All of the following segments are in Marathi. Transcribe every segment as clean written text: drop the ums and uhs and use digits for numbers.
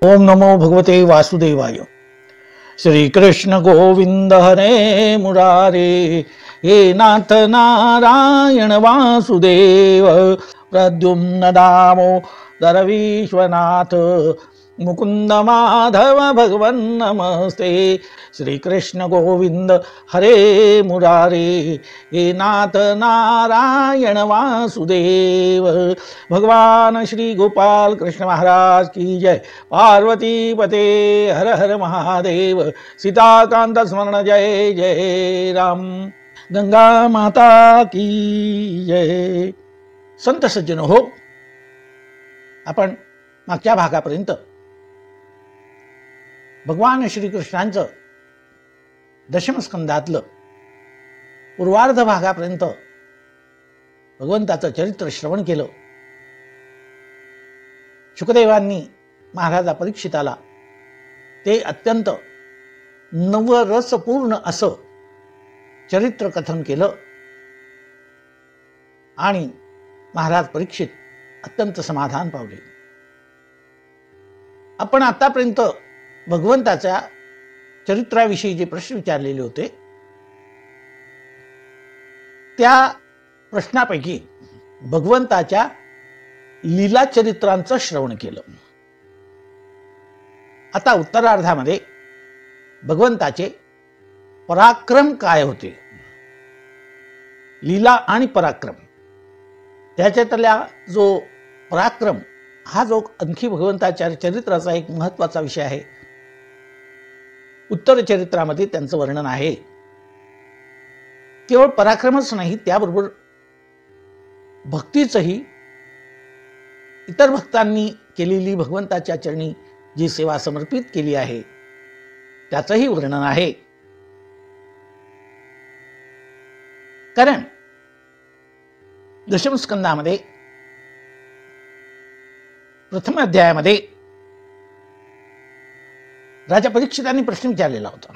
ओम नमो भगवते वासुदेवाय। श्री कृष्ण गोविंद हरे मुरारे, हे नाथ नारायण वासुदेव, प्रद्युम्न दामोदर विश्वनाथ, मुकुंद माधव भगवन नमस्ते। श्री कृष्ण गोविंद हरे मुरारे, हे नाथ नारायण वासुदेव। भगवान श्री गोपाल कृष्ण महाराज की जय। पार्वती पते हर हर महादेव। सीताकांत स्मरण जय जय राम। गंगा माता की जय। संत सज्जन हो, आपण मागच्या भागापर्यंत भगवान श्रीकृष्णांचं दशमस्कंदातलं पूर्वार्ध भागापर्यंत भगवंताचं चरित्र श्रवण केलं। शुकदेवांनी महाराजा परीक्षिताला ते अत्यंत नवरसपूर्ण असं चरित्र कथन केलं आणि महाराज परीक्षित अत्यंत समाधान पावले। आपण आतापर्यंत भगवंताच्या चरित्राविषयी जे प्रश्न विचारलेले होते त्या प्रश्नापैकी भगवंताच्या लीला चरित्रांचं श्रवण केलं। आता उत्तरार्धामध्ये भगवंताचे पराक्रम काय होते, लीला आणि पराक्रम, त्याच्यातल्या जो पराक्रम हा जो आणखी भगवंताच्या चरित्राचा एक महत्त्वाचा विषय आहे। उत्तर चरित्रामध्ये त्यांचं वर्णन आहे। केवळ पराक्रमच नाही, त्याबरोबर भक्तीचंही, इतर भक्तांनी केलेली भगवंताच्या चरणी जी सेवा समर्पित केली आहे त्याचंही वर्णन आहे। कारण दशमस्कंदामध्ये प्रथम अध्यायामध्ये राजा परीक्षितांनी प्रश्न विचारलेला होता।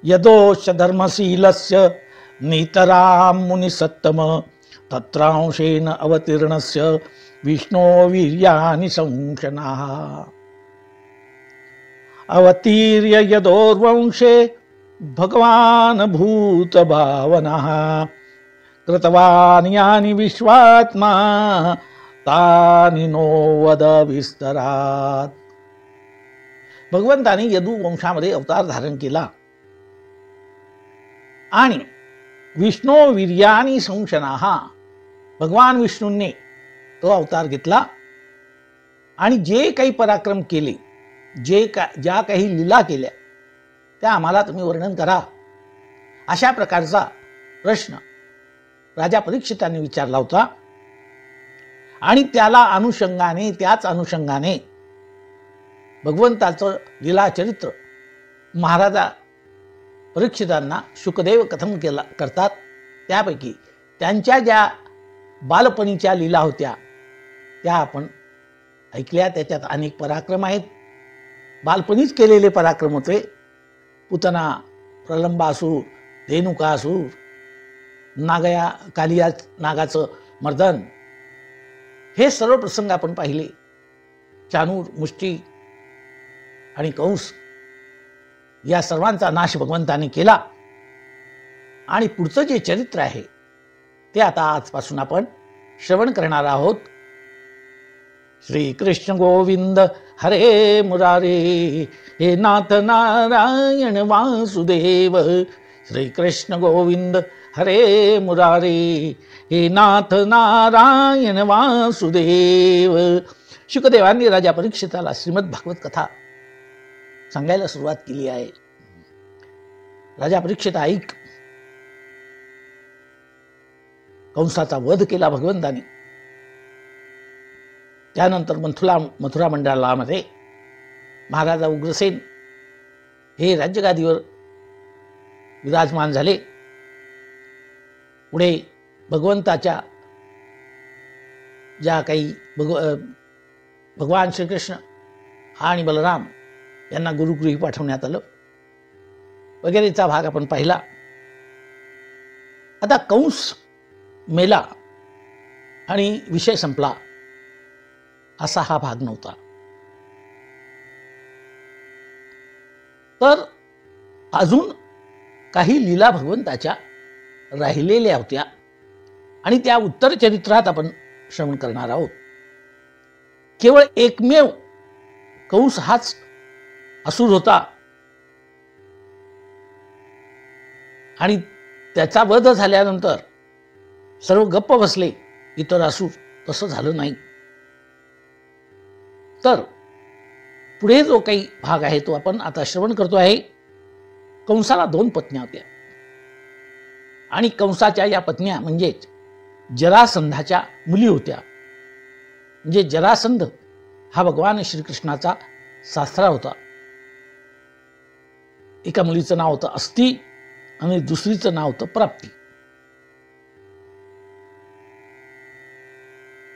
यदोश धर्मशीलस्य नितराम मुनिसत्तम, तत्रांशेन अवतीर्णस्य विष्णो वीर्यानि संशनाः। अवतीर्य यदोर्वंशे भगवान भूत भावनः, कृतवान् यानि विश्वात्मा तानि नो वद विस्तरात्। भगवंताने यदू वंशामध्ये अवतार धारण केला आणि विष्णू वीर्यानि संशनाः, भगवान विष्णूंनी तो अवतार घेतला आणि जे काही पराक्रम केले, ज्या काही लीला केल्या त्या आम्हाला तुम्ही वर्णन करा, अशा प्रकारचा प्रश्न राजा परीक्षितांनी विचारला होता। आणि त्याच अनुषंगाने भगवंताचं लीला चरित्र महाराजा परीक्षितांना शुकदेव कथन करतात। त्यापैकी त्यांच्या ज्या बालपणीच्या लीला होत्या त्या आपण ऐकल्या। त्याच्यात अनेक पराक्रम आहेत, बालपणीच केलेले पराक्रम होते। पुतना, प्रलंबासूर, धेनुकासूर, कालिया नागाचं मर्दन, हे सर्व प्रसंग आपण पाहिले। चाणूर, मुष्टी आणि कंस या सर्वांचा नाश भगवंताने केला। आणि पुढचं जे चरित्र आहे ते आता आजपासून आपण श्रवण करणार आहोत। श्री कृष्ण गोविंद हरे मुरारे, हे नाथ नारायण वासुदेव। श्री कृष्ण गोविंद हरे मुरारे, हे नाथ नारायण वासुदेव। शुकदेवांनी राजा परीक्षिताला श्रीमद भागवत कथा सांगायला सुरुवात केली आहे। राजा परीक्षित ऐक, कंसाचा वध केला भगवंताने। त्यानंतर मथुरा मंडलामध्ये महाराजा उग्रसेन हे राज्यगादीवर विराजमान झाले। पुढे भगवंताच्या ज्या काही भगवान श्रीकृष्ण आणि बलराम यांना गुरुगृही पाठवण्यात आलं वगैरेचा भाग आपण पाहिला। आता कंस मेला आणि विषय संपला असा हा भाग नव्हता। तर अजून काही लीला भगवंताच्या राहिलेल्या होत्या आणि त्या उत्तर चरित्रात आपण श्रवण करणार आहोत. केवळ एकमेव कंस हाच असुर होता आणि त्याचा वध झाल्यानंतर सर्व गप्प बसले. इतर असुर तसं झालं नाही. तर पुढे जो काही भाग आहे तो आपण आता श्रवण करतो आहे. कंसाला 2 पत्न्या होत्या आणि कंसाच्या या पत्न्या म्हणजेच जरासंधाच्या मुली होत्या. म्हणजे जरासंध हा भगवान श्रीकृष्णाचा सासरा होता. एका मुलीचं नाव होतं अस्ती आणि दुसरीचं नाव होतं प्राप्ती.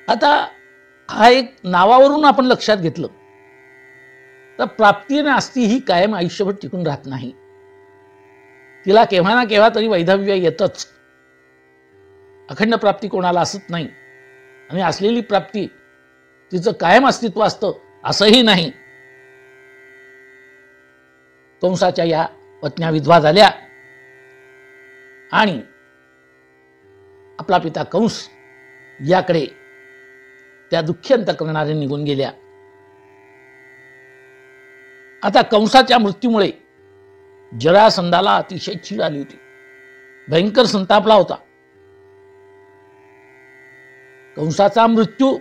आता हा एक नावावरून आपण लक्षात घेतलं तर प्राप्ती आणि अस्ती ही कायम आयुष्यभर टिकून राहत नाही. तिला केव्हा ना केव्हा तरी वैधव्य येतच. अखंड प्राप्ती कोणाला असत नाही आणि असलेली प्राप्ती तिचं कायम अस्तित्व असतं असंही नाही. कंसाच्या या पत्न्या विधवा झाल्या आणि आपला पिता कंस याकडे त्या दुःखी अंतःकरणाने निघून गेल्या. आता कंसाच्या मृत्यूमुळे जरासंधाला अतिशय चीड आली होती. भयंकर संतापला होता. कंसाचा मृत्यू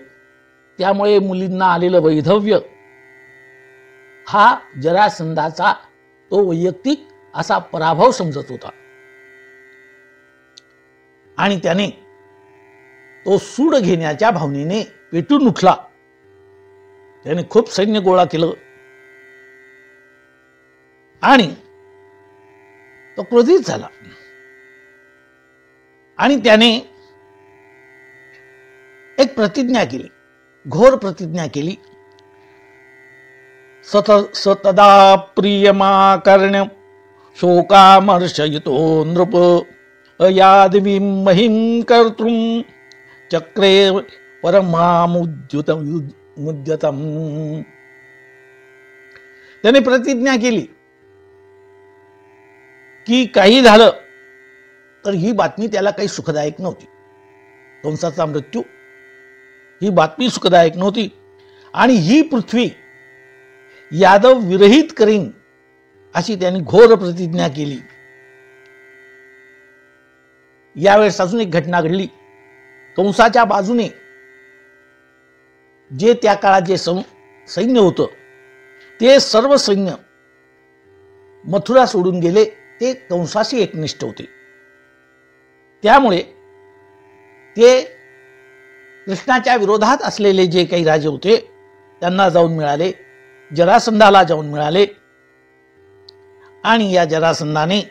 त्यामुळे मुलींना आलेलं वैधव्य हा जरासंधाचा तो वैयक्तिक असा पराभव समजत होता आणि त्याने तो सूड घेण्याच्या भावनेने पेटून उठला. त्याने खूप सैन्य गोळा केलं आणि तो क्रोधित झाला आणि त्याने एक प्रतिज्ञा केली, घोर प्रतिज्ञा केली. सतदा प्रियमाकर्ण शोकामर्शयितो नृप अयादवीं महिं कर्तृं चक्रे परमामुद्यतम. त्याने प्रतिज्ञा केली की काही झालं तर ही बातमी त्याला काही सुखदायक नव्हती. कंसाचा मृत्यू ही बातमी सुखदायक नव्हती आणि ही पृथ्वी यादव विरहित करीन अशी त्यांनी घोर प्रतिज्ञा केली. यावेळेस अजून एक घटना घडली. कंसाच्या बाजूने जे त्या काळात जे सैन्य होतं ते सर्व सैन्य मथुरा सोडून गेले. ते कंसाशी एकनिष्ठ होते. त्यामुळे ते कृष्णाच्या विरोधात असलेले जे काही राजे होते त्यांना जाऊन मिळाले, जरासंधाला जाऊन मिळाले आणि या जरासंधाने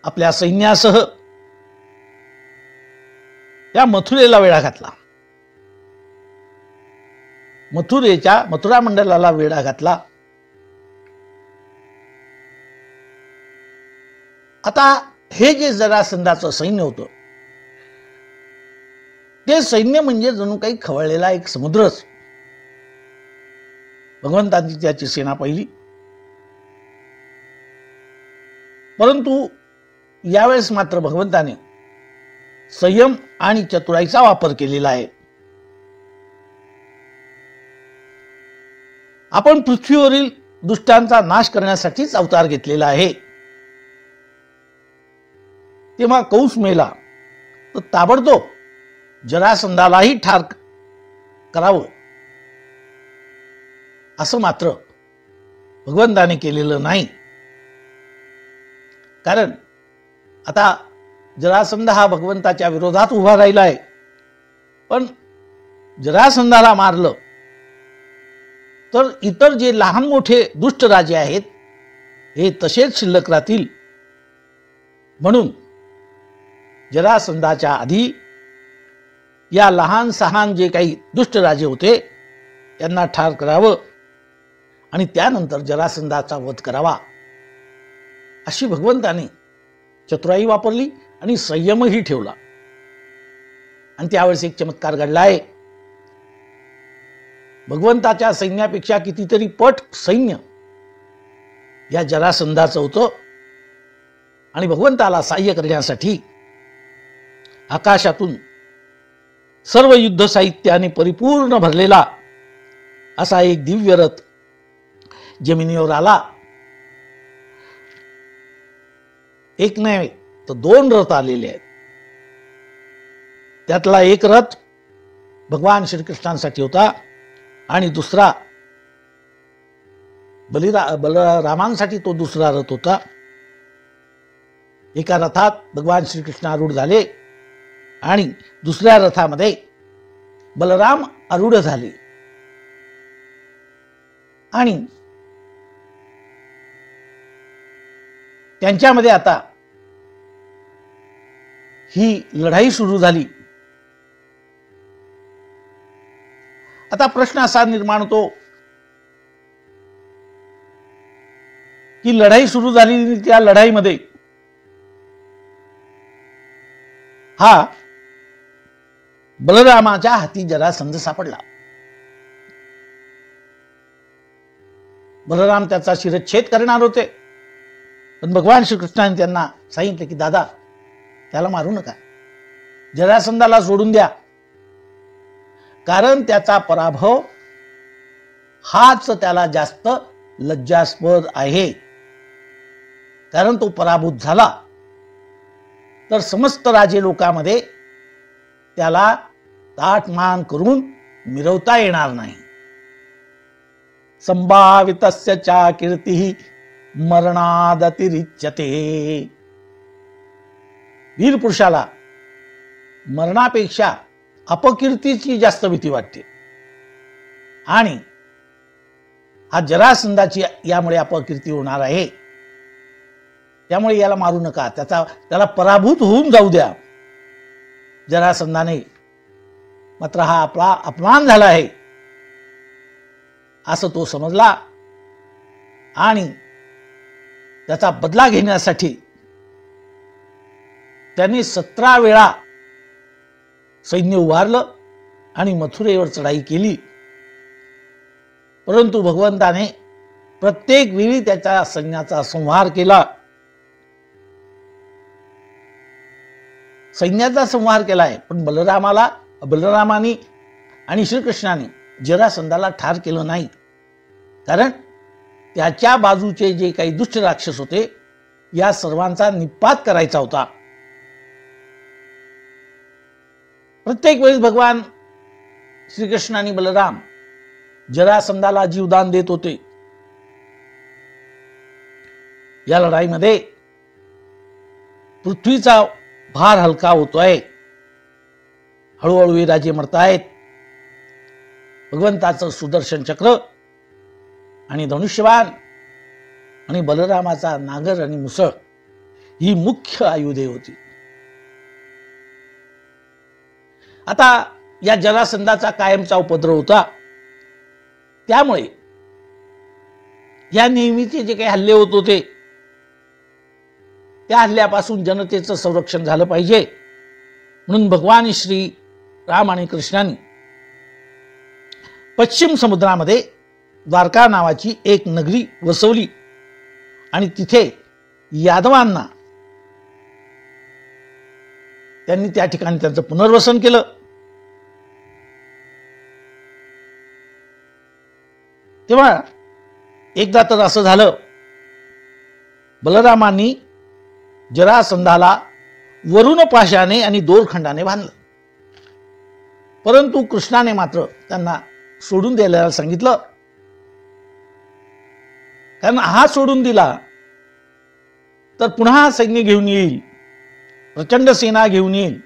आपल्या सैन्यासह त्या मथुरेला वेढा घातला. मथुरा मंडलाला वेढा घातला. आता हे जे जरासंधाचं सैन्य होतं ते सैन्य म्हणजे जणू काही खवळलेला एक समुद्रच. भगवंतांनी त्याची सेना पाहिली, परंतु यावेळेस मात्र भगवंताने संयम आणि चतुराईचा वापर केलेला आहे. आपण पृथ्वीवरील दुष्टांचा नाश करण्यासाठीच अवतार घेतलेला आहे. तेव्हा कंस मेला तर ताबडतोब जरासंधालाही ठार करावं असं मात्र भगवंताने केलेलं नाही. कारण आता जरासंध हा भगवंताच्या विरोधात उभा राहिला आहे, पण जरासंधाला मारलं तर इतर जे लहान मोठे दुष्ट राजे आहेत हे तसेच शिल्लक राहतील. म्हणून जरासंधाच्या आधी या लहान सहान जे काही दुष्ट राजे होते त्यांना ठार करावं आणि त्यानंतर जरासंधाचा वध करावा अशी भगवंताने चतुराई वापरली आणि संयमही ठेवला. आणि त्यावेळेस एक चमत्कार घडला आहे. भगवंताच्या सैन्यापेक्षा कितीतरी पट सैन्य या जरासंधाचं होतं आणि भगवंताला सहाय्य करण्यासाठी आकाशातून सर्व युद्ध साहित्याने परिपूर्ण भरलेला असा एक दिव्य रथ जमिनीवर आला. एक नाही तर दोन रथ आलेले आहेत. त्यातला एक रथ भगवान श्रीकृष्णांसाठी होता आणि दुसरा बलरामांसाठी तो दुसरा रथ होता. एका रथात भगवान श्रीकृष्ण आरूढ झाले आणि दुसऱ्या रथामध्ये बलराम आरूढ झाले आणि त्यांच्यामध्ये आता ही लढाई सुरू झाली. आता प्रश्न असा निर्माण होतो की लढाई सुरू झाली, त्या लढाईमध्ये हा बलरामाच्या हाती जरासंध सापडला. बलराम त्याचा शिरच्छेद करणार होते, पण भगवान श्रीकृष्णाने त्यांना सांगितले की दादा त्याला मारू नका, जरासंधाला सोडून द्या, कारण त्याचा पराभव हाच त्याला जास्त लज्जास्पद आहे. कारण तो पराभूत झाला तर समस्त राजे लोकांमध्ये त्याला ताटमान करून मिरवता येणार नाही. संभावितस्य चा कीर्तिः मरणादतिरिच्यते. वीर पुरुषाला मरणापेक्षा अपकीर्तीची जास्त भीती वाटते आणि हा जरासंधाची यामुळे अपकीर्ती होणार आहे. त्यामुळे याला मारू नका, त्याला पराभूत होऊन जाऊ द्या. जरासंधाने मात्र हा आपला अपमान झाला आहे असं तो समजला आणि त्याचा बदला घेण्यासाठी त्यांनी 17 वेळा सैन्य उभारलं आणि मथुरेवर चढाई केली. परंतु भगवंताने प्रत्येक वेळी त्याच्या सैन्याचा संहार केला. सैन्याचा संहार केलाय, पण बलरामाने आणि श्रीकृष्णाने जरासंधाला ठार केलं नाही. कारण त्याच्या बाजूचे जे काही दुष्ट राक्षस होते या सर्वांचा निपात करायचा होता. प्रत्येक वेळेस भगवान श्रीकृष्ण आणि बलराम जरासंधाला जीवदान देत होते. या लढाईमध्ये पृथ्वीचा भार हलका होतोय, हळूहळू राजे मरतायत. भगवंताचं सुदर्शन चक्र आणि धनुष्यबाण आणि बलरामाचा नागर आणि मुसळ ही मुख्य आयुधे होती. आता या जरासंधाचा कायमचा उपद्रव होता, त्यामुळे या नेहमीचे जे काही हल्ले होत होते त्या हल्ल्यापासून जनतेचं संरक्षण झालं पाहिजे म्हणून भगवान श्री राम आणि कृष्णांनी पश्चिम समुद्रामध्ये द्वारका नावाची एक नगरी वसवली आणि तिथे यादवांना त्यांनी त्या ठिकाणी त्यांचं पुनर्वसन केलं. तेव्हा एकदा तर असं झालं, बलरामांनी जरासंधाला वरुण पाशाने आणि दोरखंडाने बांधलं, परंतु कृष्णाने मात्र त्यांना सोडून द्यायला सांगितलं. कारण हा सोडून दिला तर पुन्हा सैन्य घेऊन येईल, प्रचंड सेना घेऊन येईल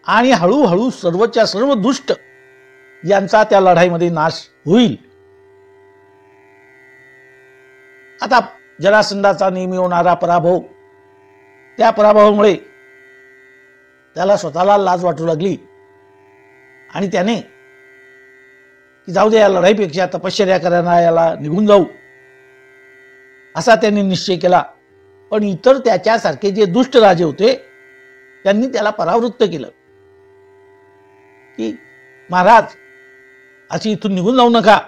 आणि हळूहळू सर्वच्या सर्व दुष्ट यांचा त्या लढाईमध्ये नाश होईल. आता जरासंधाचा नेहमी होणारा पराभव, त्या पराभवामुळे त्याला स्वतःला लाज वाटू लागली आणि त्याने की जाऊ दे, या लढाईपेक्षा तपश्चर्या करणाऱ्याला निघून जाऊ असा त्यांनी निश्चय केला. पण इतर त्याच्यासारखे जे दुष्ट राजे होते त्यांनी त्याला परावृत्त केलं की महाराज अशी इथून निघून जाऊ नका.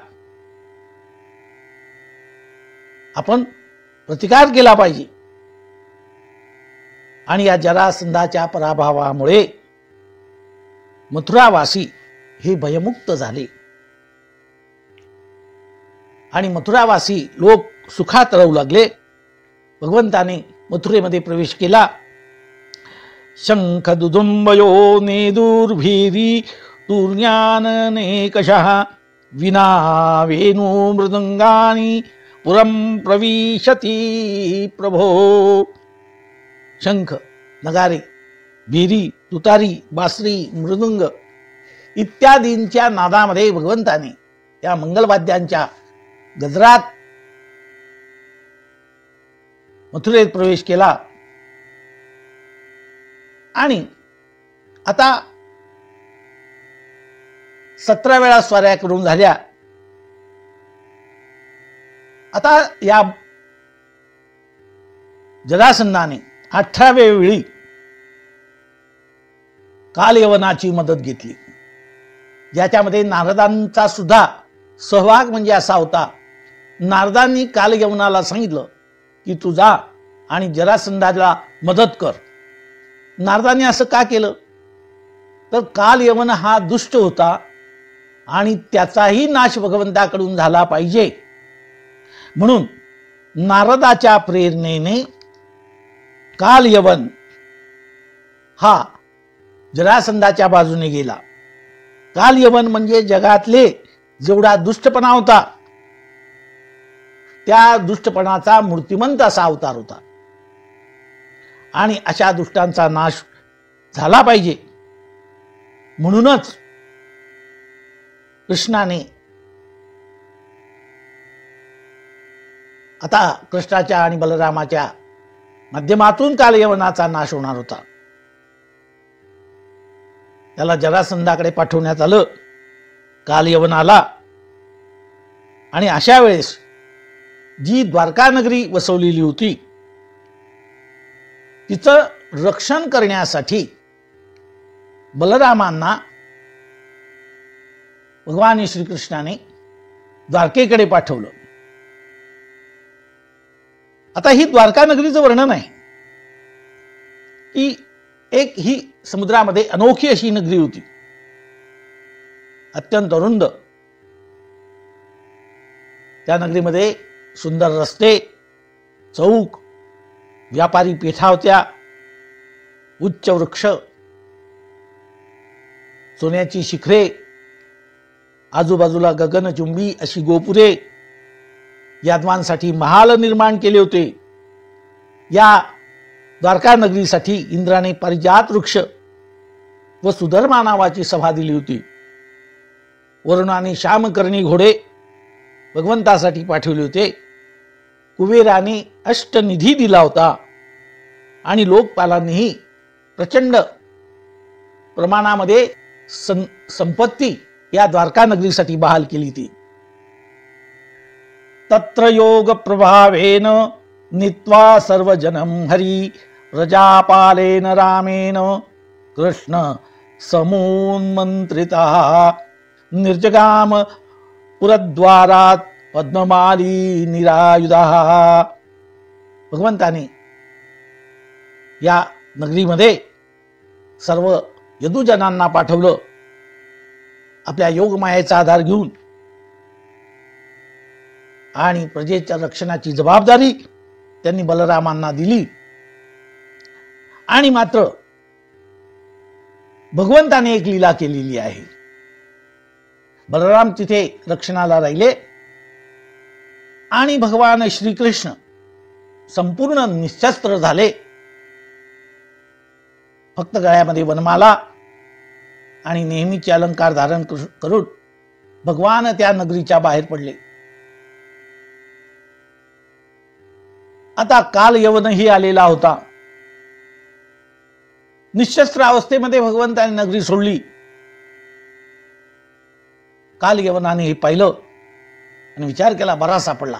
आपण प्रतिकार केला पाहिजे. आणि या जरासंधाच्या पराभवामुळे मथुरावासी हे भयमुक्त झाले आणि मथुरावासी लोक सुखात राहू लागले. भगवंताने मथुरेमध्ये प्रवेश केला. शंख दुदुंबयो नेदुर्भीरी तूर्ण्याननेकशः विना वेणु मृदंगानी पुरं प्रविशती प्रभो. शंख, नगारे, भीरी, तुतारी, बासरी, मृदुंग इत्यादींच्या नादामध्ये भगवंताने या मंगलवाद्यांच्या गजरात मथुरेत प्रवेश केला. आणि आता 17 वेळा स्वाऱ्या करून झाल्या. आता या जरासंधाने 18व्या वेळी कालयवनाची मदत घेतली, ज्याच्यामध्ये नारदांचा सुद्धा सहभाग म्हणजे असा होता. नारदांनी कालयवनाला सांगितलं की तू जा आणि जरासंधाला मदत कर. नारदांनी असं का केलं तर कालयवन हा दुष्ट होता आणि त्याचाही नाश भगवंताकडून झाला पाहिजे, म्हणून नारदाच्या प्रेरणेने कालयवन हा जरासंधाच्या बाजूने गेला. कालयवन म्हणजे जगातले जेवढा दुष्टपणा होता त्या दुष्टपणाचा मूर्तिमंत असा अवतार होता आणि अशा दुष्टांचा नाश झाला पाहिजे, म्हणूनच कृष्णाने आता कृष्णाच्या आणि बलरामाच्या माध्यमातून कालयवनाचा नाश होणार होता. त्याला जरासंधाकडे पाठवण्यात आलं. कालयवन आला आणि अशा वेळेस जी द्वारका नगरी वसवलेली होती तिचं रक्षण करण्यासाठी बलरामांना भगवान श्रीकृष्णाने द्वारकेकडे पाठवलं. आता ही द्वारका नगरीचं वर्णन आहे की एक ही समुद्रामध्ये अनोखी अशी नगरी होती, अत्यंत रुंद. त्या नगरीमध्ये सुंदर रस्ते, चौक, व्यापारी पेठा होत्या, उच्च वृक्ष, सोन्याची शिखरे, आजूबाजूला गगनचुंबी अशी गोपुरे, यादवांसाठी महाल निर्माण केले होते. या द्वारका नगरीसाठी इंद्राने पारिजात वृक्ष व सुधर्मा नावाची सभा दिली होती. वरुणाने श्यामकर्णी घोडे भगवंतासाठी पाठवले होते. कुबेराने अष्टनिधी दिला होता आणि लोकपालांनीही प्रचंड प्रमाणामध्ये संपत्ती या द्वारका नगरीसाठी बहाल केली ती. तत्र योग प्रभावेन नीत्वा सर्वजनम हरी प्रजापालेन रामेन कृष्ण समून्मंत्रिता निर्जगाम पुरद्वारात पद्ममाली निरायुधा. भगवंताने या नगरीमध्ये सर्व यदुजनांना पाठवलं आपल्या योगमायेचा आधार घेऊन, आणि प्रजेच्या रक्षणाची जबाबदारी त्यांनी बलरामांना दिली. आणि मात्र भगवंताने एक लीला केलेली आहे. बलराम तिथे रक्षणाला राहिले आणि भगवान श्रीकृष्ण संपूर्ण निशस्त्र झाले. फक्त गळ्यामध्ये वनमाला आणि नेहमीचे अलंकार धारण करून भगवान त्या नगरीच्या बाहेर पडले. आता कालयवनही आलेला होता. निशस्त्र अवस्थेमध्ये भगवंताने नगरी सोडली. कालयवनाने हे पाहिलं आणि विचार केला, बरा सापडला.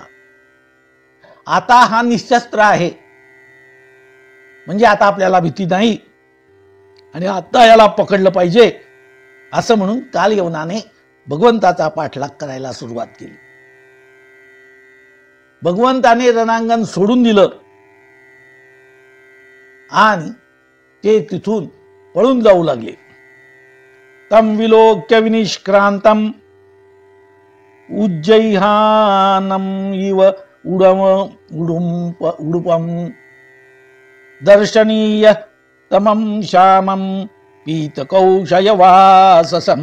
आता हा निशस्त्र आहे म्हणजे आता आपल्याला भीती नाही आणि आता याला पकडलं पाहिजे, असं म्हणून कालयवनाने भगवंताचा पाठलाग करायला सुरुवात केली. भगवंताने रणांगण सोडून दिलं आणि ते तिथून पळून जाऊ लागले. तम विलोक्य विनिष्क्रांतम उज्जैहानम इव उडुपम दर्शनीय तमं श्यामं पीतकौशयवाससं.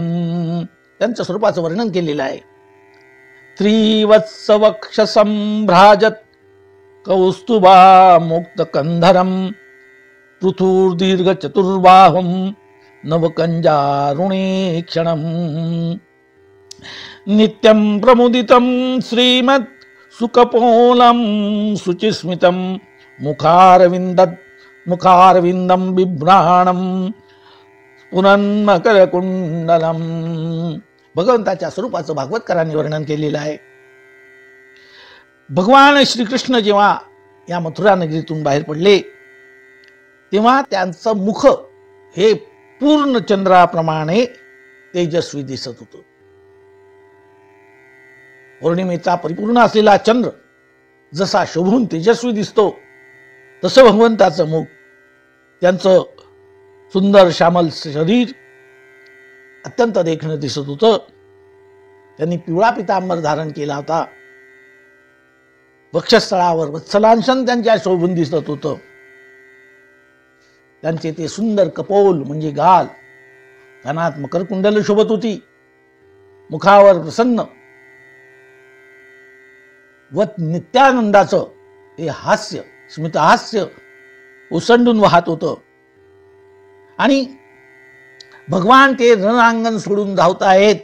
त्यांच्या स्वरूपाचं वर्णन केलेलं आहे. त्रिवत्सवक्षसंभ्राजत कौस्तुभा मुक्तकंधरं पृथुर्दीर्घचतुर्बाहुं नवकंजारुणेक्षणं नित्यं प्रमुदितं श्रीमत् सुकपोलं शुचिस्मितं मुखारविंदं बिभ्राणं पुनन्मकरकुंडलम. भगवंताच्या स्वरूपाचं भागवतकारांनी वर्णन केलेलं आहे. भगवान श्रीकृष्ण जेव्हा या मथुरा नगरीतून बाहेर पडले तेव्हा त्यांचं मुख हे पूर्ण चंद्राप्रमाणे तेजस्वी दिसत होतं. पौर्णिमेचा परिपूर्ण असलेला चंद्र जसा शोभून तेजस्वी दिसतो तसं भगवंताचं मुख, त्यांचं सुंदर श्यामल शरीर अत्यंत देखणं दिसत होतं. त्यांनी पिवळा पितांबर धारण केला होता. वक्षस्थळावर वत्सलांशन त्यांच्या शोभून दिसत होतं. त्यांचे ते सुंदर कपोल म्हणजे गाल, कानात मकरकुंडल शोभत होती, मुखावर प्रसन्न व नित्यानंदाचं हे हास्य, स्मितहास्य ओसंडून वाहत होतं. आणि भगवान ते रणांगण सोडून धावत आहेत.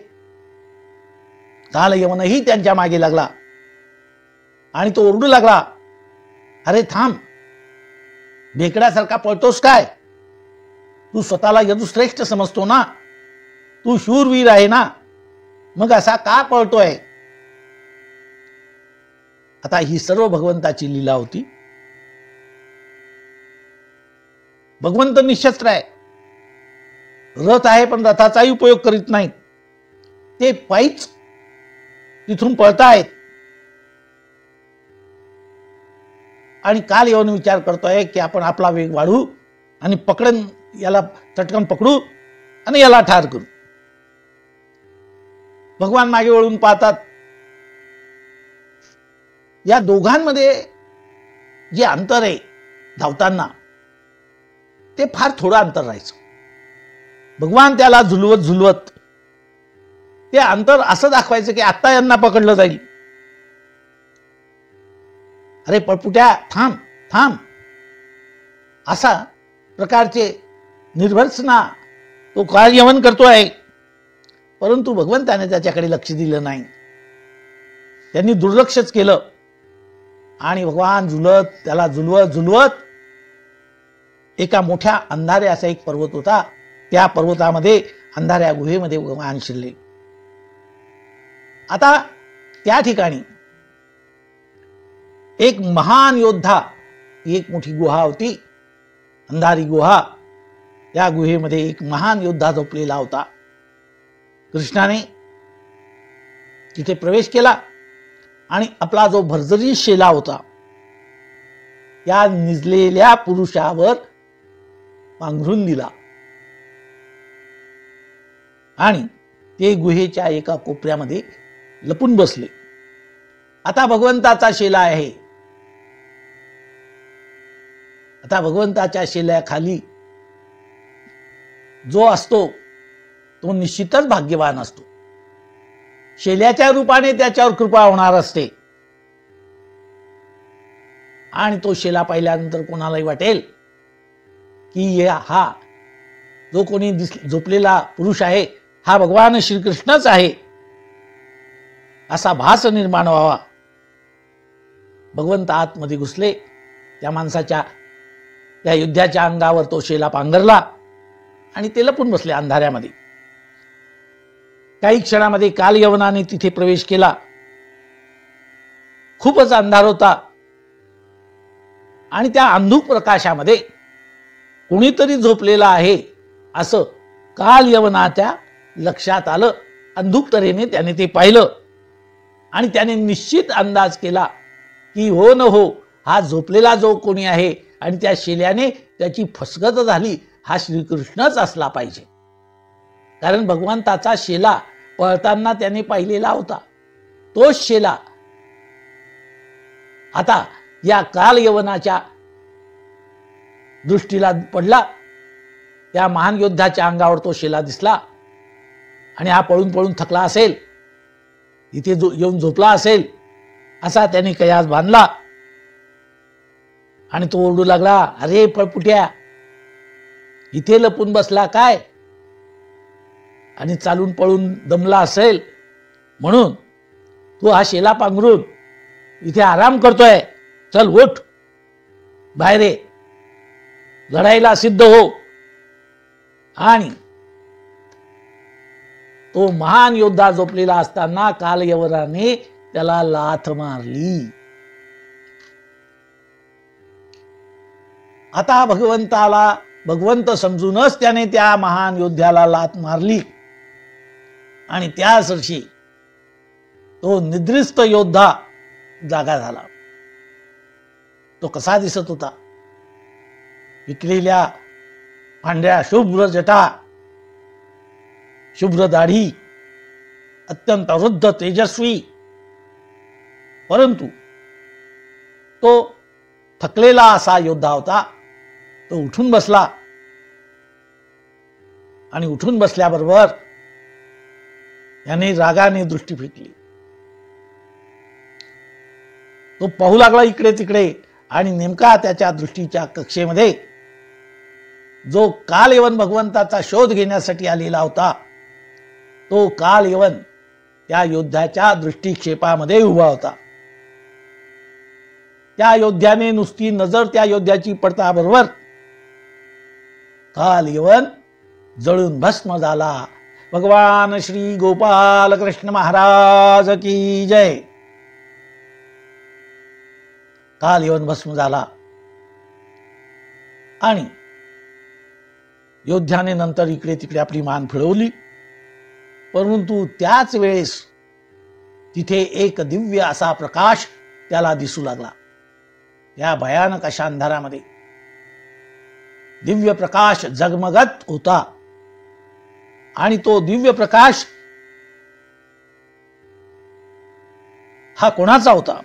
कालयवनही त्यांच्या मागे लागला आणि तो ओरडू लागला, अरे थांब, भेकड्यासारखा पळतोस काय? तू स्वतःला यदुश्रेष्ठ समजतो ना, तू शूरवीर आहे ना, मग असा का पळतोय? आता ही सर्व भगवंताची लीला होती. भगवंत निशस्त्र आहे, रथ आहे पण रथाचाही उपयोग करीत नाही. ते पायीच तिथून पळतायत आणि काल येऊन विचार करतोय की आपण आपला वेग वाढवू आणि पकडन याला चटकन पकडू आणि याला ठार करू. भगवान मागे वळून पाहतात. या दोघांमध्ये जे अंतर आहे धावताना ते फार थोडं अंतर राहायचं. भगवान त्याला झुलवत झुलवत ते अंतर असं दाखवायचं की आता यांना पकडलं जाईल. अरे पळपुट्या थांब थांब, असा प्रकारचे निर्भर्सना तो कालयवन करतोय. परंतु भगवंताने त्याच्याकडे लक्ष दिलं नाही. त्यांनी दुर्लक्षच केलं आणि भगवान झुलत त्याला झुलवत झुलवत एका मोठ्या अंधाऱ्या असा एक पर्वत होता, त्या पर्वतामध्ये अंधाऱ्या गुहेमध्ये भगवान शिरले. आता त्या ठिकाणी एक महान योद्धा, एक मोठी गुहा होती, अंधारी गुहा. या गुहेमध्ये एक महान योद्धा झोपलेला होता. कृष्णाने तिथे प्रवेश केला आणि आपला जो भरजरी शेला होता या निजलेल्या पुरुषावर पांघरून दिला आणि ते गुहेच्या एका कोपऱ्यामध्ये लपून बसले. आता भगवंताचा शेला आहे. आता भगवंताच्या शेल्याखाली जो असतो तो निश्चितच भाग्यवान असतो. शेल्याच्या रूपाने त्याच्यावर कृपा होणार असते आणि तो शेला पाहिल्यानंतर कोणालाही वाटेल की हा जो कोणी झोपलेला पुरुष आहे हा भगवान श्रीकृष्णच आहे, असा भास निर्माण व्हावा. भगवंत आतमध्ये घुसले. त्या माणसाच्या त्या युद्धाच्या अंगावर तो शेला पांघरला आणि ते लपून बसले अंधाऱ्यामध्ये. काही क्षणामध्ये कालयवनाने तिथे प्रवेश केला. खूपच अंधार होता आणि त्या अंधुक प्रकाशामध्ये कोणीतरी झोपलेला आहे असं कालयवनाच्या लक्षात आलं. अंधुक तऱ्हेने त्याने ते पाहिलं आणि त्याने निश्चित अंदाज केला की हो न हो हा झोपलेला जो कोणी आहे आणि त्या शेल्याने त्याची फसगत झाली हा श्रीकृष्णच असला पाहिजे. कारण भगवंताचा शेला पळताना त्याने पाहिलेला होता, तोच शेला आता या काल यवनाच्या दृष्टीला पडला. त्या महान योद्धाच्या अंगावर तो शेला दिसला आणि हा पळून पळून थकला असेल, इथे येऊन झोपला असेल असा त्याने कयास बांधला आणि तो ओरडू लागला, अरे पळपुट्या, इथे लपून बसला काय? आणि चालून पळून दमला असेल म्हणून तू हा शेला पांघरून इथे आराम करतोय. चल उठ, बाहेर ये, लढाईला सिद्ध हो. आणि तो महान योद्धा झोपलेला असताना कालयवनाने त्याला लाथ मारली. आता भगवंत समजूनच त्याने त्या महान योद्ध्याला लाथ मारली आणि त्याच वर्षी तो निद्रिस्त योद्धा जागा झाला. तो कसा दिसत होता? विकलेल्या पांढऱ्या शुभ्र जटा, शुभ्र दाढी, अत्यंत वृद्ध तेजस्वी, परंतु तो थकलेला असा योद्धा होता. तो उठून बसला आणि उठून बसल्याबरोबर याने रागाने दृष्टी फेकली. तो पाहू लागला इकडे तिकडे आणि नेमका त्याच्या दृष्टीच्या कक्षेमध्ये जो कालयवन भगवंताचा शोध घेण्यासाठी आलेला होता तो कालयवन त्या योद्ध्याच्या दृष्टिक्षेपामध्ये उभा होता. त्या योद्ध्याने नुसती नजर त्या योद्ध्याची पडताबरोबर कालयवन जळून भस्म झाला. भगवान श्री गोपाल कृष्ण महाराज की जय. कालयवन भस्म झाला आणि योद्ध्याने नंतर इकडे तिकडे आपली मान फिरवली, परंतु त्याच वेळेस तिथे एक दिव्य असा प्रकाश त्याला दिसू लागला. या भयानक अशा अंधारामध्ये दिव्य प्रकाश झगमगत होता आणि तो दिव्य प्रकाश हा कोणाचा होता?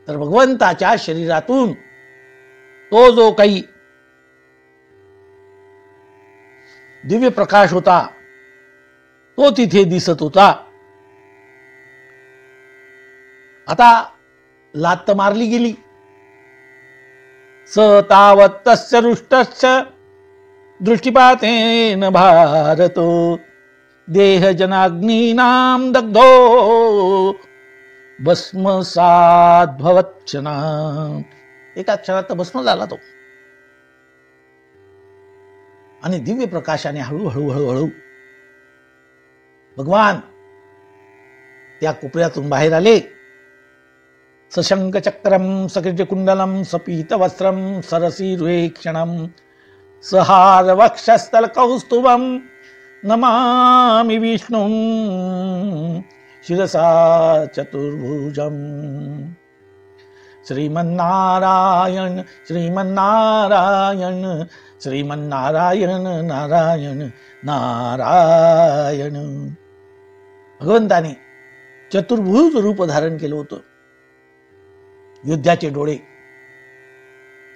तर भगवंताच्या शरीरातून तो जो काही दिव्य प्रकाश होता तो तिथे दिसत होता. आता लात मारली गेली. स तावत् तस्य रुष्टस्य दृष्टिपातेन भारतो देहजनाग्नीनां दग्धो भस्मसात् भवत्क्षणा. एका क्षणात भस्म झाला तो आणि दिव्य प्रकाशाने हळूहळू हळूहळू भगवान त्या कोपऱ्यातून बाहेर आले. सशंक चक्रम सकृज कुंडलम सपीत वस्त्रम सरसी क्षणम सहार वक्षस्थल कौस्तुभम नमामि विष्णुं शिरसा चतुर्भुजम. श्रीमन्नारायण श्रीमन्नारायण श्रीमन्नारायण नारायण नारायण. भगवंताने चतुर्भुज रूप धारण केलं होतं. योद्ध्याचे डोळे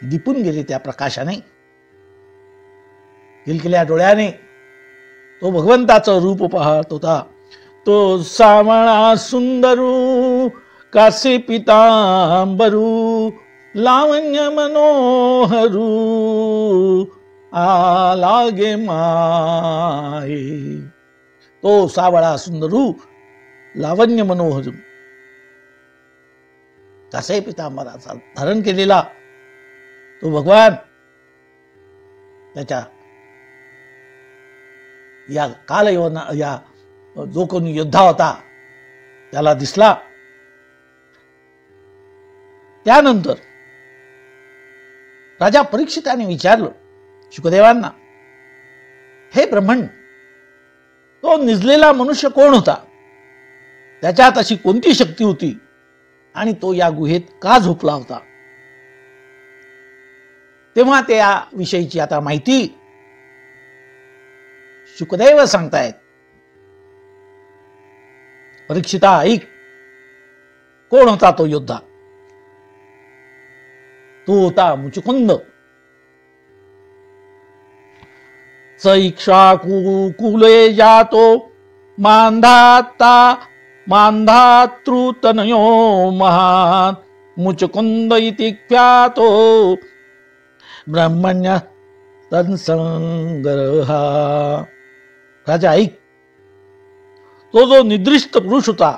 दिपून गेले त्या प्रकाशाने. किलकिल्या डोळ्याने तो भगवंताचं रूप पाहत होता. तो सावळा सुंदरू कासे पितांबरू लावण्य मनोहरू आलागे माये. तो सावळा सुंदरू लावण्य मनोहरू कासे पितांबराचा धारण केलेला तो भगवान त्याच्या या कालयवना या जो कोणी योद्धा होता त्याला दिसला. त्यानंतर राजा परीक्षिताने विचारलं शुकदेवांना, हे ब्रह्मण, तो निजलेला मनुष्य कोण होता? त्याच्यात अशी कोणती शक्ती होती आणि तो या गुहेत का झोपला होता. तेव्हा त्या विषयीची आता माहिती शुकदेव सांगतायत. परीक्षिता ऐक, कोण होता तो योद्धा. तो होता मुचुकुंद. इक्ष्वाकुकुले जातो मांधाता मांधातृतनयो महान मुचुकुंद इति ख्यातो ब्रह्मण्य तत्संग्रहा. राजा ऐक, तो जो निद्रिस्त पुरुष होता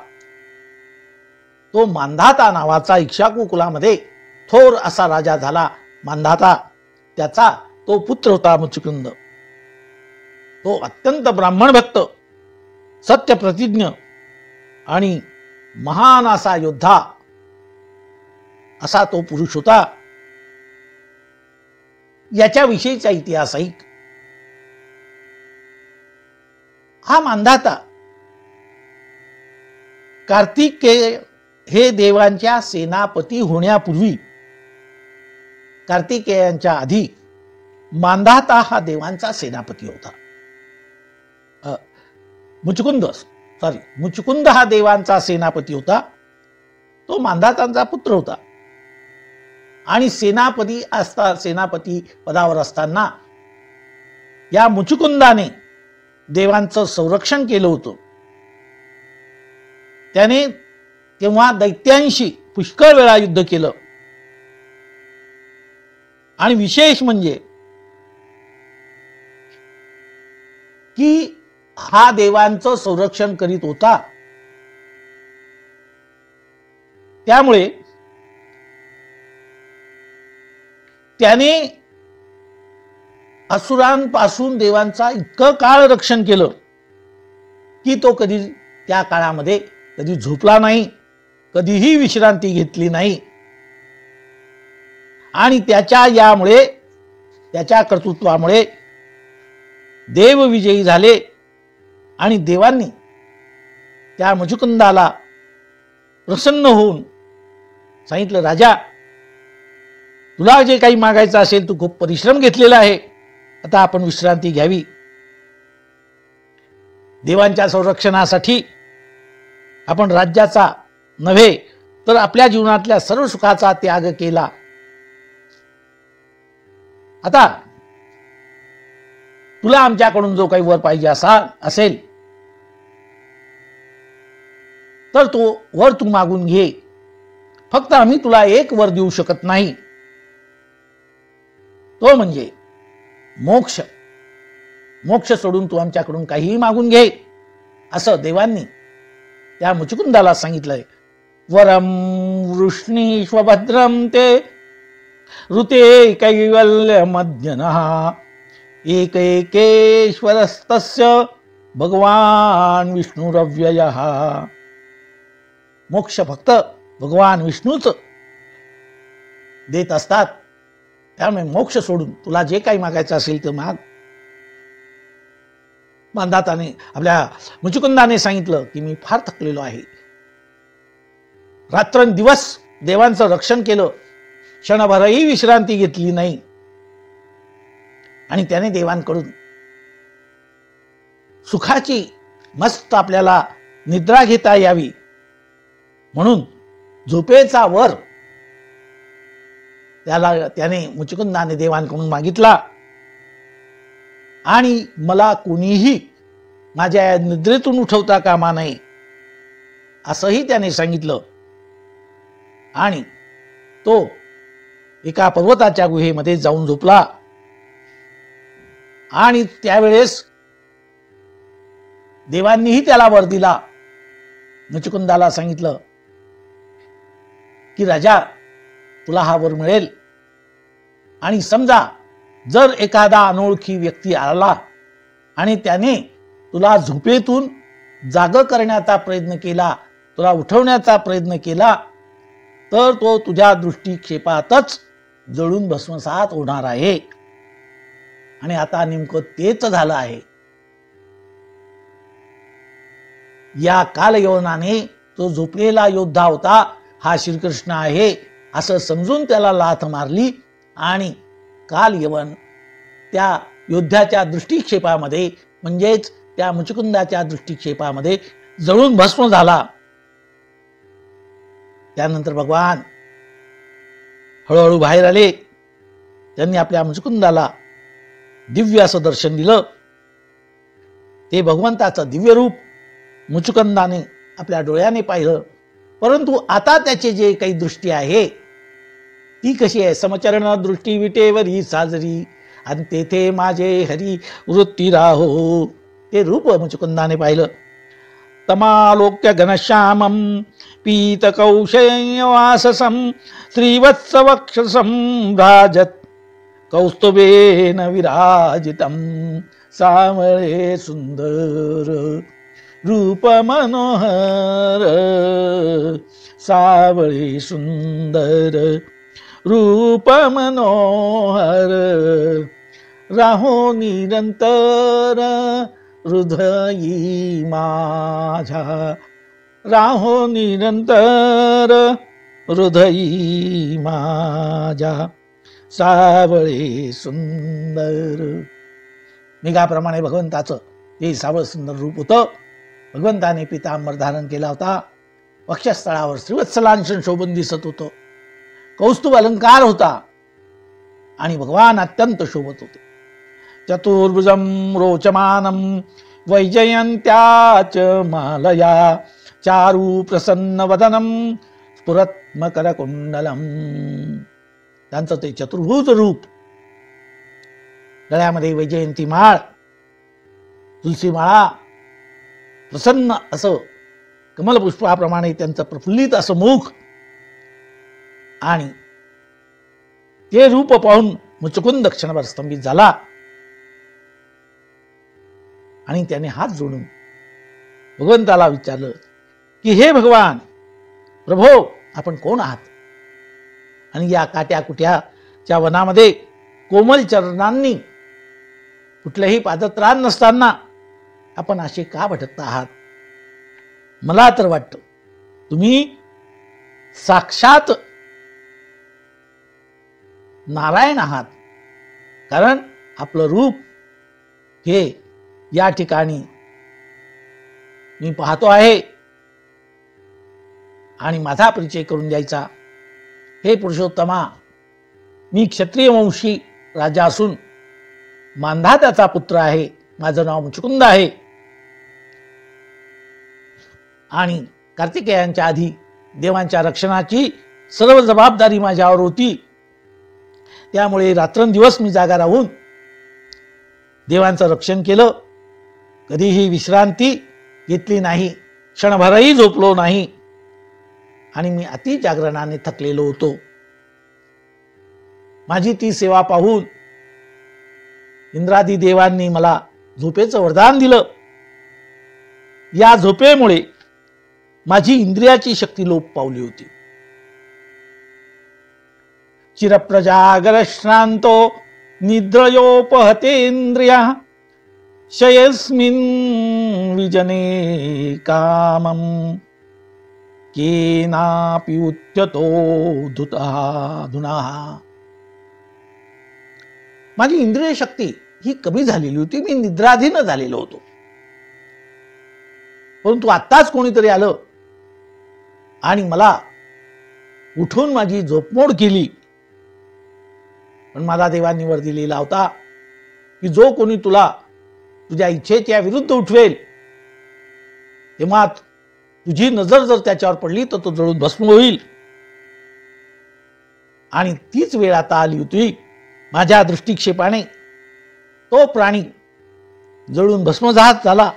तो मांधाता नावाचा इक्ष्वाकू कुलामध्ये थोर असा राजा झाला. मांधाता त्याचा तो पुत्र होता मुचुकुंद. तो अत्यंत ब्राह्मण भक्त, सत्य प्रतिज्ञ आणि महान असा योद्धा असा तो पुरुष होता. याच्याविषयीचा इतिहास ऐक. हा मांधाता कार्तिकेय हे देवांच्या सेनापती होण्यापूर्वी, कार्तिकेयांच्या आधी मांधाता हा देवांचा सेनापती होता. मुचुकुंद हा देवांचा सेनापती होता. तो मांधातांचा पुत्र होता आणि सेनापती पदावर असताना या मुचुकुंदाने देवांचं संरक्षण केलं होतं. त्याने तेव्हा दैत्यांशी पुष्कळ वेळा युद्ध केलं आणि विशेष म्हणजे की हा देवांचं संरक्षण करीत होता. त्यामुळे त्याने असुरांपासून देवांचा इतकं काळ रक्षण केलं की तो कधी त्या काळामध्ये कधी झोपला नाही, कधीही विश्रांती घेतली नाही. आणि त्याच्या कर्तृत्वामुळे देव विजयी झाले आणि देवांनी त्या मुचुकुंदाला प्रसन्न होऊन सांगितलं, राजा तुला जे काही मागायचं असेल, तू खूप परिश्रम घेतलेला आहे, आता आपण विश्रांती घ्यावी. देवांच्या संरक्षणासाठी आपण राज्याचा नव्हे तर आपल्या जीवनातल्या सर्व सुखाचा त्याग केला. आता तुला आमच्याकडून जो काही वर पाहिजे असेल तर तो वर तू मागून घे. फक्त आम्ही तुला एक वर देऊ शकत नाही, तो म्हणजे मोक्ष. मोक्ष सोडून तू आमच्याकडून काहीही मागून घे, असं देवांनी त्या मुचुकुंदाला सांगितलंय. वरम वृष्णीश्वभद्रम ते ऋते कैवल्य मध्यनः एकैकेश्वरस्तस्य भगवान विष्णुरव्ययः. मोक्ष फक्त भगवान विष्णूच देत असतात. त्यामुळे मोक्ष सोडून तुला जे काही मागायचं असेल ते माग. मांधाताने आपल्या मुचुकुंदाने सांगितलं की मी फार थकलेलो आहे, रात्रंदिवस देवांचं रक्षण केलं, क्षणभरही विश्रांती घेतली नाही. आणि त्याने देवांकडून सुखाची मस्त आपल्याला निद्रा घेता यावी म्हणून झोपेचा वर त्याने मुचुकुंदाने देवांकडून मागितला. आणि मला कोणीही माझ्या निद्रेतून उठवता कामा नये असंही त्याने सांगितलं. आणि तो एका पर्वताच्या गुहेमध्ये जाऊन झोपला. आणि त्यावेळेस देवांनीही त्याला वर दिला. मुचुकुंदाला सांगितलं की राजा तुला हा वर मिळेल, आणि समजा जर एखादा अनोळखी व्यक्ती आला आणि त्याने तुला झोपेतून जाग करण्याचा प्रयत्न केला, तुला उठवण्याचा प्रयत्न केला, तर तो तुझ्या दृष्टिक्षेपातच जळून भस्मसात होणार आहे. आणि आता नेमकं तेच झालं आहे. या कालयवनाने तो झोपलेला योद्धा होता हा श्रीकृष्ण आहे असं समजून त्याला लाथ मारली आणि काल यवन त्या योद्ध्याच्या दृष्टिक्षेपामध्ये म्हणजेच त्या मुचुकुंदाच्या दृष्टिक्षेपामध्ये जळून भस्म झाला. त्यानंतर भगवान हळूहळू बाहेर आले. त्यांनी आपल्या मुचुकुंदाला दिव्य असं दर्शन दिलं. ते भगवंताचं दिव्य रूप मुचुकुंदाने आपल्या डोळ्याने पाहिलं. परंतु आता त्याचे जे काही दृष्टी आहे ती कशी आहे? समचरण दृष्टी विटेवरी साजरी आणि तेथे माझे हरी वृत्ती राहो. ते रूप मुचुकुंदाने पाहिलं. तमालोक्य घनश्यामं पीतकौशयवाससं श्रीवत्सवक्षसं भ्राजत् कौस्तुभेन विराजितं सावळे सुंदर रूप मनोहर सावळे सुंदर रूप मनोहर राहो निरंतर हृदयी माझ्या राहो निरंतर हृदयी माझ्या सावळे सुंदर. मेघाप्रमाणे भगवंताचं ते सावळ सुंदर रूप होतं. भगवंताने पितांबर धारण केला होता. वक्षस्थळावर श्रीवत्सलांशन शोभून दिसत होतं. कौस्तुभ अलंकार होता आणि भगवान अत्यंत शोभत होते. चतुर्भुजं रोचमानं वैजयंत्याच मालया चारु प्रसन्न वदनं स्फुरत् मकरकुंडलम. त्यांचं ते चतुर्भुज रूप, गळ्यामध्ये वैजयंती माळ, तुलसी माळा, प्रसन्न असं कमलपुष्पाप्रमाणे त्यांचं प्रफुल्लित असं मुख आणि ते रूप पाहून मुचुकुंद क्षणभर स्तंभित झाला आणि त्याने हात जोडून भगवंताला विचारलं की हे भगवान प्रभो, आपण कोण आहात? आणि या काट्या कुट्याच्या वनामध्ये कोमल चरणांनी कुठलंही पादत्राण नसताना आपण असे का भटकत आहात? मला तर वाटतं तुम्ही साक्षात नारायण आहात. कारण आपलं रूप हे या ठिकाणी मी पाहतो आहे आणि माझा परिचय करून द्यायचा. हे पुरुषोत्तमा, मी क्षत्रिय वंशी राजा असून मांधात्याचा पुत्र आहे. माझं नाव मुचुकुंद आहे आणि कार्तिकेयांच्या आधी देवांच्या रक्षणाची सर्व जबाबदारी माझ्यावर होती. त्यामुळे रात्रंदिवस मी जागा राहून देवांचं रक्षण केलं. कधीही विश्रांती घेतली नाही, क्षणभरही झोपलो नाही आणि मी अति जागरणाने थकलेलो होतो. माझी ती सेवा पाहून इंद्रादी देवांनी मला झोपेचं वरदान दिलं. या झोपेमुळे माझी इंद्रियाची शक्ती लोप पावली होती. चिरप्रजागर श्रांतो निद्रयोपहतेन्द्रिया शयस्मिन् विजने कामं केनापि उच्यतो धुनाः. माझी इंद्रिय शक्ती ही कमी झालेली होती. मी निद्राधीन झालेलो होतो. परंतु आत्ताच कोणीतरी आलं आणि मला उठून माझी झोपमोड केली. पण मला देवांनी वर दिलेला होता की जो कोणी तुला तुझ्या इच्छेच्या विरुद्ध उठवेल तेव्हा तुझी नजर जर त्याच्यावर पडली तर तो जळून भस्म होईल. आणि तीच वेळ आता आली होती. माझ्या दृष्टिक्षेपाने तो प्राणी जळून भस्मजात झाला.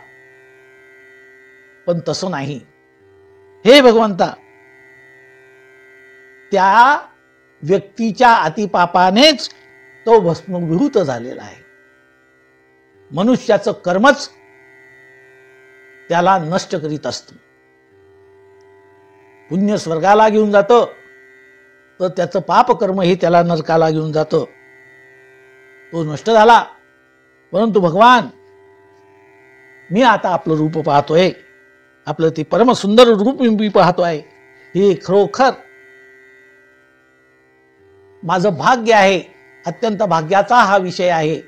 पण तसं नाही. हे भगवंता, त्या व्यक्तीच्या अतिपापानेच तो भस्मविभूत झालेला आहे. मनुष्याचं कर्मच त्याला नष्ट करीत असतं. पुण्य स्वर्गाला घेऊन जातं तर त्याचं पाप कर्म हे त्याला नरकाला घेऊन जातं. तो नष्ट झाला. परंतु भगवान, मी आता आपलं रूप पाहतोय. आपलं ते परम सुंदर रूप मी पाहतोय. हे खरोखर माझं भाग्य आहे, अत्यंत भाग्याचा हा विषय आहे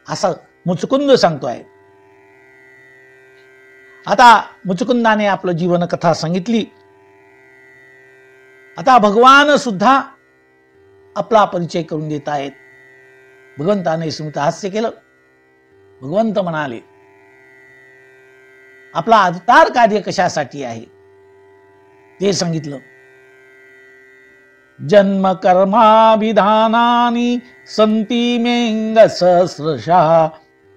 असं मुचकुंद सांगतोय. आता मुचकुंदाने आपलं जीवन कथा सांगितली. आता भगवान सुद्धा आपला परिचय करून देत आहेत. भगवंताने स्मित हास्य केलं. भगवंत म्हणाले, आपला अवतार कार्य कशासाठी आहे ते सांगितलं. जन्म कर्माभिधानानि संती मेंग सहस्रशः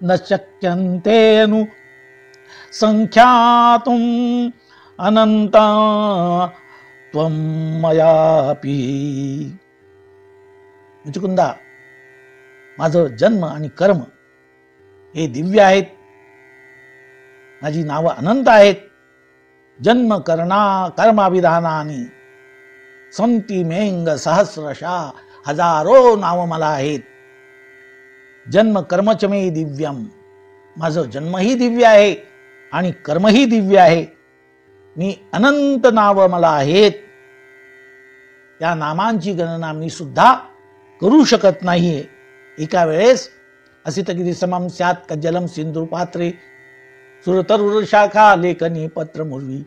न शक्यन्तेनु संख्यातुम अनंता त्वं मयापि. मुचकुंदा, माझं जन्म आणि कर्म हे दिव्य आहेत. माझी नावं अनंत आहेत. जन्म कर्माभिधानानि संती मेंग सहस्रशः, हजारो नाव मला आहेत. जन्म कर्मच मे दिव्यम, माझं जन्मही दिव्य आहे आणि कर्मही दिव्य आहे. मी अनंत नाव मला आहेत. त्या नामांची गणना मी सुद्धा करू शकत नाहीये. एका वेळेस असितगिरी समम स्यात् कज्जलम सिंधू पात्रे सुरतरुर शाखा लेखनी पत्र मुर्वी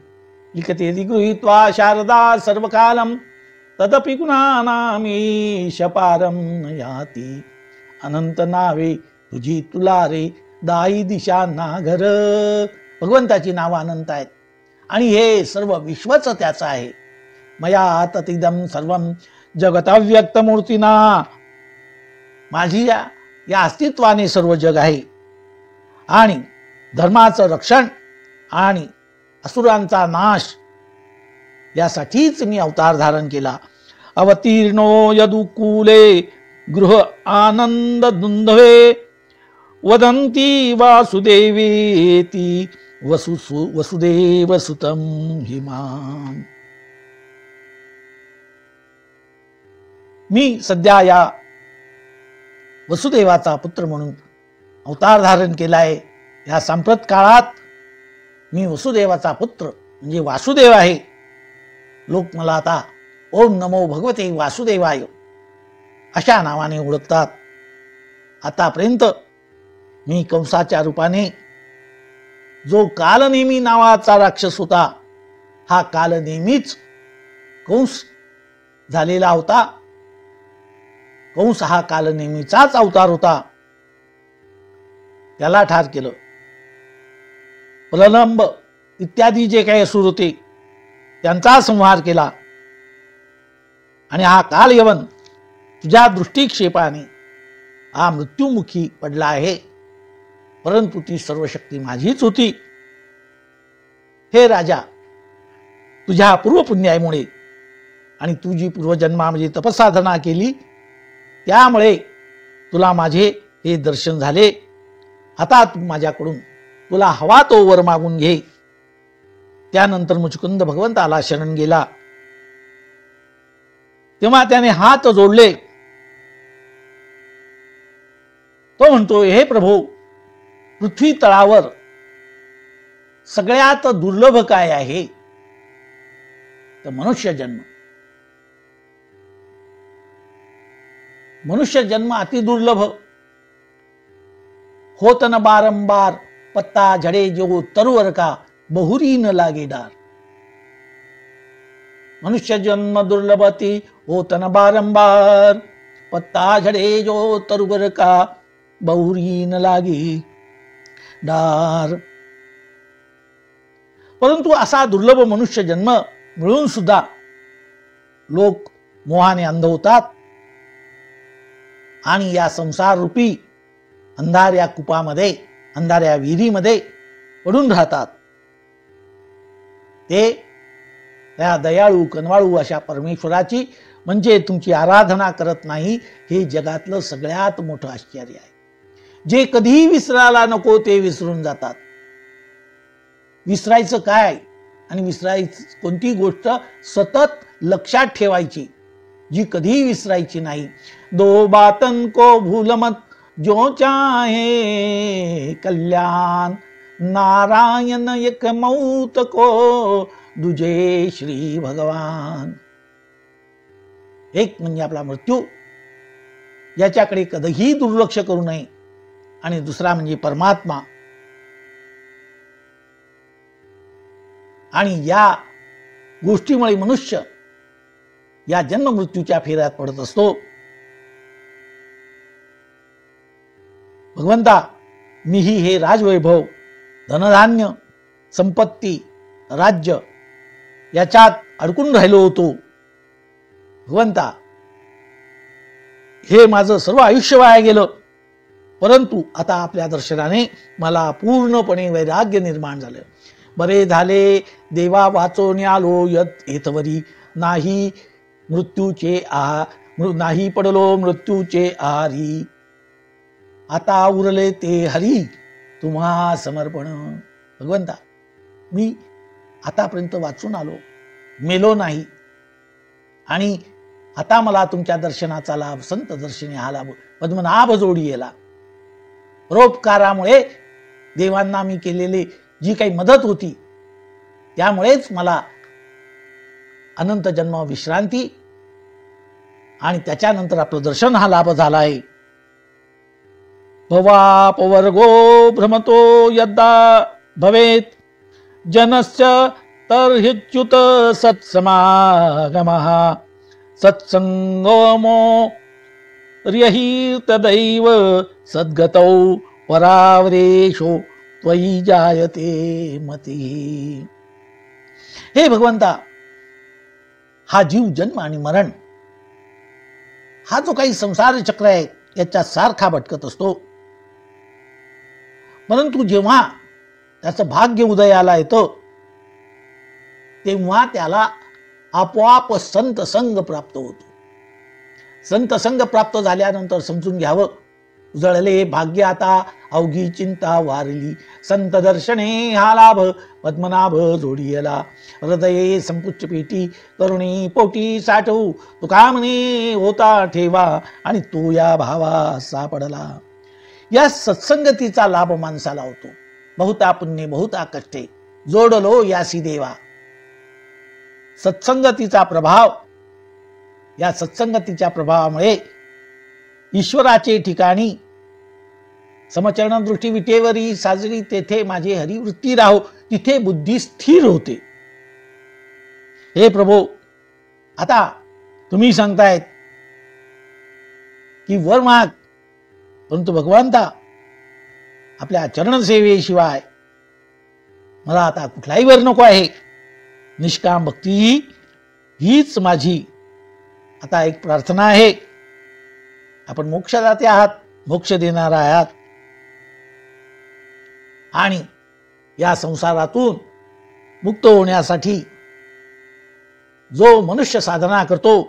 लिखते गृहीत्वा शारदा सर्वकालम तदपि गुणानामीश पारम न याति. अनंत नावे तुझी तुला रे दाई दिशा नागर. भगवंताची नावं अनंत आहेत आणि हे सर्व विश्वच त्याचं आहे. मया ततिदम सर्वम जगत अव्यक्त मूर्तीना, माझी या अस्तित्वाने सर्व जग आहे आणि धर्माचं रक्षण आणि असुरांचा नाश यासाठीच मी अवतार धारण केला. अवतीर्णो यदुकूले गृह आनंद दुंधवे वदंती वासुदेवेती वसुदेव सुतम हिमाम. मी सध्या या वसुदेवाचा पुत्र म्हणून अवतार धारण केलाय. या सांप्रत काळात मी वसुदेवाचा पुत्र म्हणजे वासुदेव आहे. लोक मला आता ओम नमो भगवते वासुदेवाय अशा नावाने ओळखतात. आतापर्यंत मी कंसाच्या रूपाने जो कालनेमी नावाचा राक्षस होता, हा कालनेमीच कंस झालेला होता. कंस हा कालनेमीचाच अवतार होता. त्याला ठार केलं. प्रलंब इत्यादी जे काही असुर होते त्यांचा संहार केला आणि हा कालयवन तुझ्या दृष्टिक्षेपाने हा मृत्युमुखी पडला आहे. परंतु ती सर्व शक्ती माझीच होती. हे राजा, तुझ्या पूर्वपुण्यामुळे आणि तुझी पूर्वजन्मामध्ये तपसाधना केली त्यामुळे तुला माझे हे दर्शन झाले. आता तू माझ्याकडून तुला हवा तो वर मागून घे. त्यानंतर मुचकुंद भगवंताला शरण गेला. तेव्हा त्याने हात जोडले. तो म्हणतो, हे प्रभू, पृथ्वी तळावर सगळ्यात दुर्लभ काय आहे तर मनुष्य जन्म. मनुष्य जन्म अति दुर्लभ. होत न बारंबार पत्ता झड़े जो तरुवर का बहुरी न लागे डार. मनुष्य जन्म दुर्लभती होत न बारंबार पत्ता झड़े जो तरुवर का बहुरी न लागे डार. परंतु असा दुर्लभ मनुष्य जन्म मिळून सुद्धा लोक मोहाने अंध होतात आणि या संसार रूपी अंधाऱ्या कुपामध्ये, अंधाऱ्या विहिरीमध्ये पडून राहतात. ते त्या दयाळू कनवाळू अशा परमेश्वराची म्हणजे तुमची आराधना करत नाही. हे जगातलं सगळ्यात मोठं आश्चर्य आहे. जे कधीही विसरायला नको ते विसरून जातात. विसरायचं काय आणि विसरायचं कोणती गोष्ट सतत लक्षात ठेवायची जी कधीही विसरायची नाही. दो बातन को भूल मत जो चाहे कल्याण, नारायण एक मौत को दुजे श्री भगवान. एक म्हणजे आपला मृत्यू, याच्याकडे कधीही दुर्लक्ष करू नये, आणि दुसरा म्हणजे परमात्मा. आणि या गोष्टीमुळे मनुष्य या जन्म मृत्यूच्या फेऱ्यात पडत असतो. भगवंता, मीही हे राजवैभव, धनधान्य, संपत्ती, राज्य याच्यात अडकून राहिलो होतो. भगवंता, हे माझं सर्व आयुष्य वाया गेलं, परंतु आता आपल्या दर्शनाने मला पूर्णपणे वैराग्य निर्माण झालं. बरे झाले देवा वाचोनी आलो येथवरी, नाही मृत्यूचे नाही पडलो मृत्यूचे आहारी. आता उरले ते हरी तुम्हा समर्पण. भगवंता, मी आतापर्यंत वाचून आलो, मेलो नाही, आणि आता मला तुमच्या दर्शनाचा लाभ, संत दर्शनी हा लाभ पद्मनाभ जोडी येला. परोपकारामुळे देवांना मी केलेली जी काही मदत होती, त्यामुळेच मला अनंत जन्म विश्रांती आणि त्याच्यानंतर आपलं दर्शन हा लाभ झाला आहे. भवापवर्गो भ्रमतो यद्दा भवेत जनस्य तर्ह्युच्युत सत्समागमः सत्संगमो रियहि तदैव सद्गतौ परावरेशो त्वयि जायते मतिः. हे भगवंता, हा जीव जन्म आणि मरण हा जो काही संसार चक्र आहे याच्या सारखा भटकत असतो, परंतु जेव्हा त्याचं भाग्य उदयाला येतं तेव्हा त्याला आपोआप संत संग प्राप्त होतो. संत संग प्राप्त झाल्यानंतर समजून घ्यावं, उजळले भाग्य आता अवघी चिंता वारली. संत दर्शने हा लाभ पद्मनाभ जोडियला. हृदये संपुच्च पेटी करुणी पोटी साठवू. तुका म्हणे होता ठेवा आणि तो या भावा सापडला. या सत्संगतीचा लाभ माणसाला होतो. बहुता पुण्य बहुता कष्टे जोडलो यासी देवा. सत्संगतीचा प्रभाव, या सत्संगतीच्या प्रभावामुळे ईश्वराचे ठिकाणी समचरण दृष्टी विटेवरी साजरी, तेथे माझे हरिवृत्ती राहो, तिथे बुद्धी स्थिर होते. हे प्रभो, आता तुम्ही सांगतायत की वर माग, परंतु भगवंता, आपल्या चरणसेवेशिवाय मला आता कुठलाही वर नको आहे. निष्काम भक्ती हीच माझी आता एक प्रार्थना आहे. आपण मोक्षदाते आहात, मोक्ष देणारा आहात, आणि या संसारातून मुक्त होण्यासाठी जो मनुष्य साधना करतो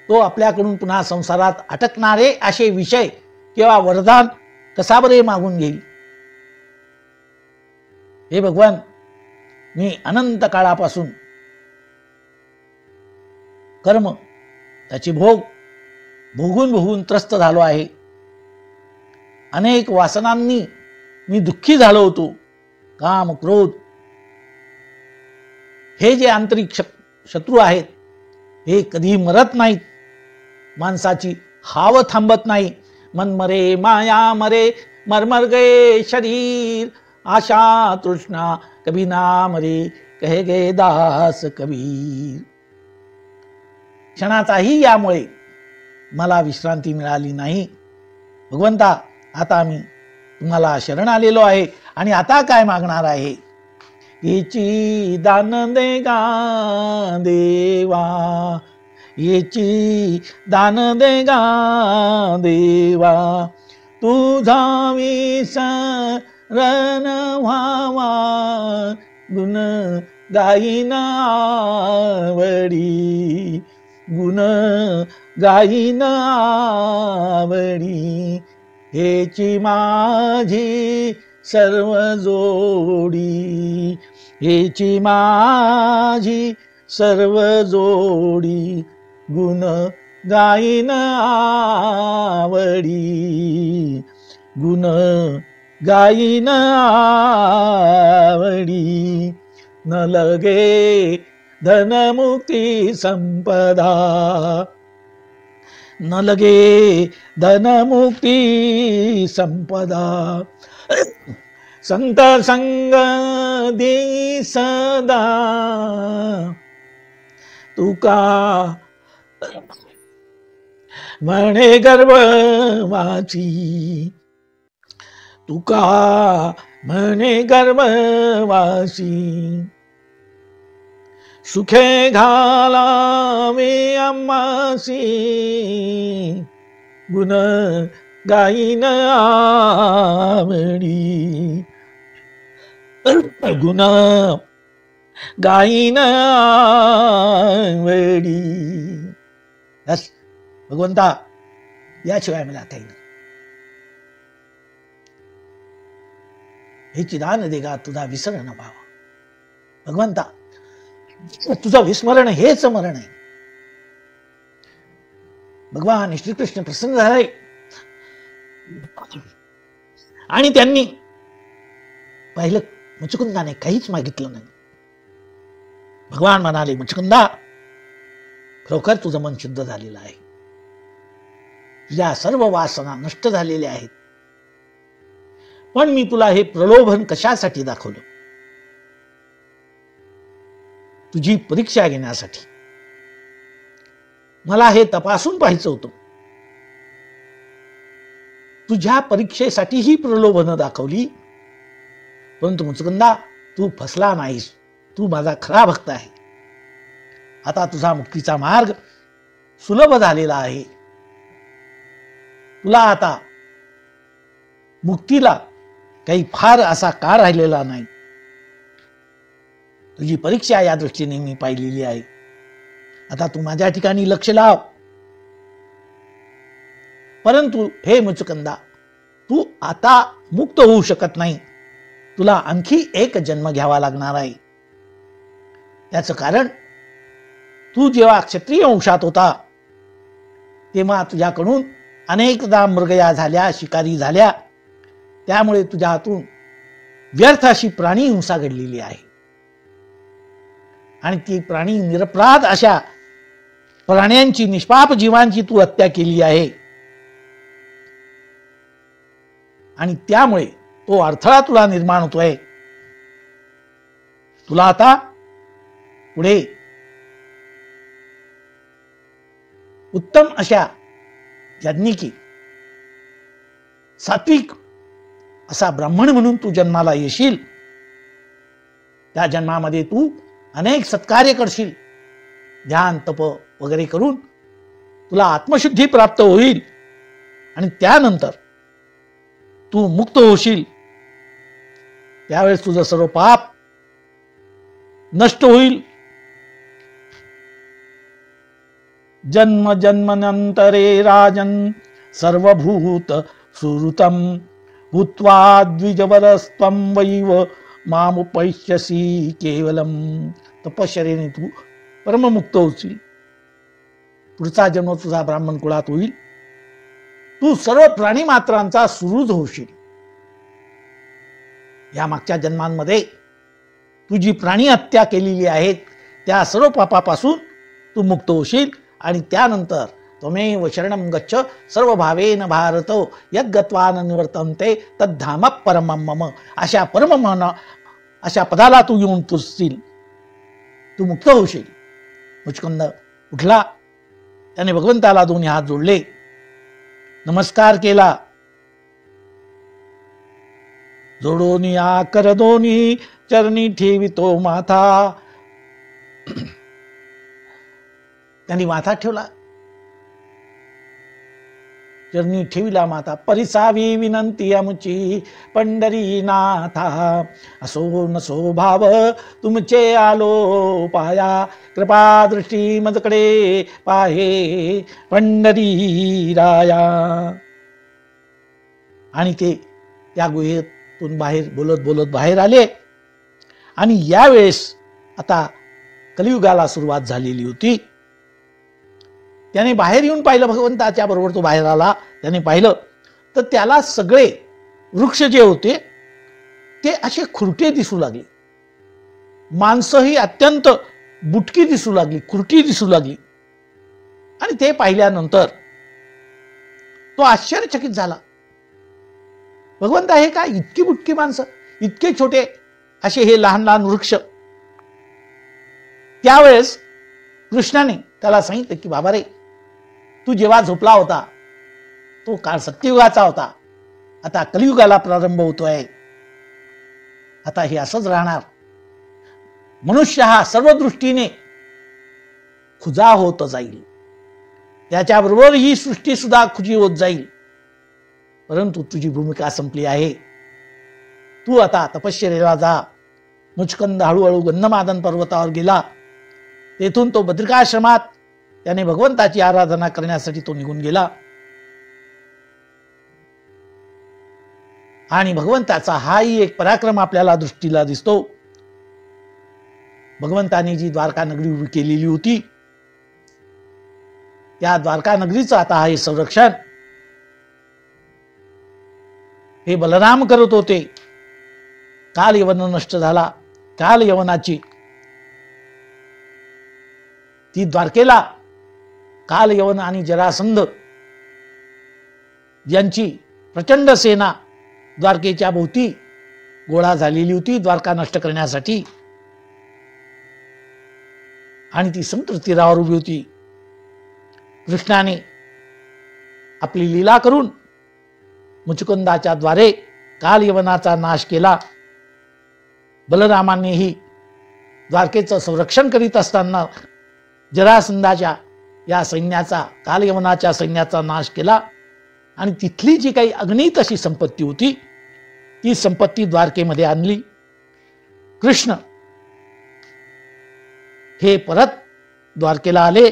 तो आपल्याकडून पुन्हा संसारात अटकणारे असे विषय किंवा वरदान कसा बरे मागून घेईल. हे भगवान, मी अनंत काळापासून कर्म त्याची भोगून भोगून त्रस्त झालो आहे. अनेक वासनांनी मी दुःखी झालो होतो. काम, क्रोध हे जे आंतरिक शत्रू आहेत हे कधी मरत नाहीत. माणसाची हाव थांबत नाही. मन मरे माया मरे, मरमर गए शरीर, आशा तृष्णा कभी ना मरे, कहे गे दास कबीर. क्षणाचाही यामुळे मला विश्रांती मिळाली नाही. भगवंता, आता मी तुम्हाला शरण आलेलो आहे, आणि आता काय मागणार आहे. येची दान देगा देवा, येची दान देगा देवा, तुझा विसरण व्हावा, गुण गाईना आवडी, गुण गाईना आवडी. हेची माझी सर्व जोडी, हेची माझी सर्व जोडी, गुण गाईन आवडी, गुण गाईन आवडी. न लगे धन मुक्ती संपदा, न लगे धन मुक्ती संपदा, संत संग दे सदा, तुका म्हणे गर्भवाची, तुका म्हणे गर्भवासी, सुखे घालावे आम्हासी, गुण गाईन आवडी, गुण गाईन आवडी. बस भगवंता, याशिवाय मला काही नाही. हे चिदान देगा तुझा विसर न व्हावा. भगवंता, तुझं विस्मरण हेच मरण आहे. भगवान श्रीकृष्ण प्रसन्न झाले आणि त्यांनी पाहिलं मुचकुंदाने काहीच मागितलं नाही. भगवान म्हणाले, मुचकुंदा, खरोखर तुझं मन शुद्ध झालेलं आहे, तुझ्या सर्व वासना नष्ट झालेल्या आहेत, पण मी तुला हे प्रलोभन कशासाठी दाखवलं? तुझी परीक्षा घेण्यासाठी. मला हे तपासून पाहायचं होतं. तुझ्या परीक्षेसाठी ही प्रलोभनं दाखवली, परंतु मुचकुंदा, तू फसला नाहीस. तू माझा खरा भक्त आहे. आता तुझा मुक्तीचा मार्ग सुलभ झालेला आहे. तुला आता मुक्तीला काही फार असा काळ राहिलेला नाही. तुझी परीक्षा या दृष्टीने मी पाहिलेली आहे. आता तू माझ्या ठिकाणी लक्ष लाव. परंतु हे मुचकुंदा, तू आता मुक्त होऊ शकत नाही. तुला आणखी एक जन्म घ्यावा लागणार आहे. त्याचं कारण, तू जेव्हा क्षत्रिय वंशात होता तेव्हा तुझ्याकडून अनेकदा मृगया झाल्या, शिकारी झाल्या. त्यामुळे तुझ्या हातून व्यर्थ अशी प्राणी हिंसा घडलेली आहे आणि ती प्राणी निरपराध अशा प्राण्यांची, निष्पाप जीवांची तू हत्या केली आहे. आणि त्यामुळे तो अडथळा तुला निर्माण होतोय. तुला आता पुढे उत्तम अशा याज्ञिकी, सात्विक असा ब्राह्मण म्हणून तू जन्माला येशील. त्या जन्मामध्ये तू अनेक सत्कार्य करशील. ध्यान, तप वगैरे करून तुला आत्मशुद्धी प्राप्त होईल आणि त्यानंतर तू मुक्त होशील. त्यावेळेस तुझं सर्व पाप नष्ट होईल. जन्म जन्मनंतरे राजन सर्वभूत सुहृतम भूत्वा द्विजवरस्त्वं वैव मामुपैष्यसि केवलम. तपश्चर्येने तू परममुक्त होशील. पुढचा जन्म तुझा ब्राह्मण कुळात होईल. तू सर्व प्राणी मात्रांचा सुहृद होशील. या मागच्या जन्मांमध्ये तू जी प्राणी हत्या केलेली आहेत त्या सर्व पापापासून तू मुक्त होशील. आणि त्यानंतर त्वमेव शरणं गच्छ सर्व भावेन भारत यद्गत्वा न निवर्तन्ते तद्धाम परमं मम. अशा पदाला तू येऊन पुजशील. तू मुक्त होशील. मुचकुंद उठला. त्याने भगवंताला दोन्ही हात जोडले, नमस्कार केला. जोडोनी आकर दोन्ही चरणी ठेवितो माथा. त्यांनी माथा ठेवला, चरणी ठेविला माथा. परिसावी विनंती आमची पंढरीनाथा. असो नसो भाव तुमचे आलो पाया. कृपा दृष्टी मजकडे पाहे पंढरी राया. आणि ते त्या गुहेतून बाहेर बोलत बोलत बाहेर आले. आणि यावेळेस आता कलियुगाला सुरुवात झालेली होती. त्याने बाहेर येऊन पाहिलं, भगवंताच्या बरोबर तो बाहेर आला. त्याने पाहिलं तर त्याला सगळे वृक्ष जे होते ते असे खुरटे दिसू लागले. माणसं ही अत्यंत बुटकी दिसू लागली, खुरटी दिसू लागली. आणि ते पाहिल्यानंतर तो आश्चर्यचकित झाला. भगवंत, हे काय इतकी बुटकी माणसं, इतके छोटे असे हे लहान लहान वृक्ष. त्यावेळेस कृष्णाने त्याला सांगितलं की बाबा रे, तू जेव्हा झोपला होता तो काळ सत्ययुगाचा होता, आता कलियुगाला प्रारंभ होतोय. आता हे असंच राहणार. मनुष्य हा सर्व दृष्टीने खुजा होत जाईल, त्याच्याबरोबर ही सृष्टी सुद्धा खुजी होत जाईल. परंतु तुझी भूमिका संपली आहे. तू आता तपश्चर्येला जा. मुचकंद हळूहळू गंधमादन पर्वतावर गेला. तेथून तो बद्रिकाश्रमात त्याने भगवंताची आराधना करण्यासाठी तो निघून गेला. आणि भगवंताचा हाही एक पराक्रम आपल्याला दृष्टीला दिसतो. भगवंताने जी द्वारका नगरी उभी केलेली होती, त्या द्वारका नगरीचं आता हे संरक्षण हे बलराम करत होते. काल यवन नष्ट झाला. काल यवनाची ती द्वारकेला काल यवन आणि जरासंध यांची प्रचंड सेना द्वारकेच्या भोवती गोळा झालेली होती द्वारका नष्ट करण्यासाठी. आणि ती समुद्र तीरावर उभी होती. कृष्णाने आपली लीला करून मुचकुंदाच्या द्वारे काल यवनाचा नाश केला. बलरामानेही द्वारकेचं संरक्षण करीत असताना जरासंधाच्या या सैन्याचा, काल यवनाच्या सैन्याचा नाश केला. आणि तिथली जी काही अगणित अशी संपत्ती होती ती संपत्ती द्वारकेमध्ये आणली. कृष्ण हे परत द्वारकेला आले.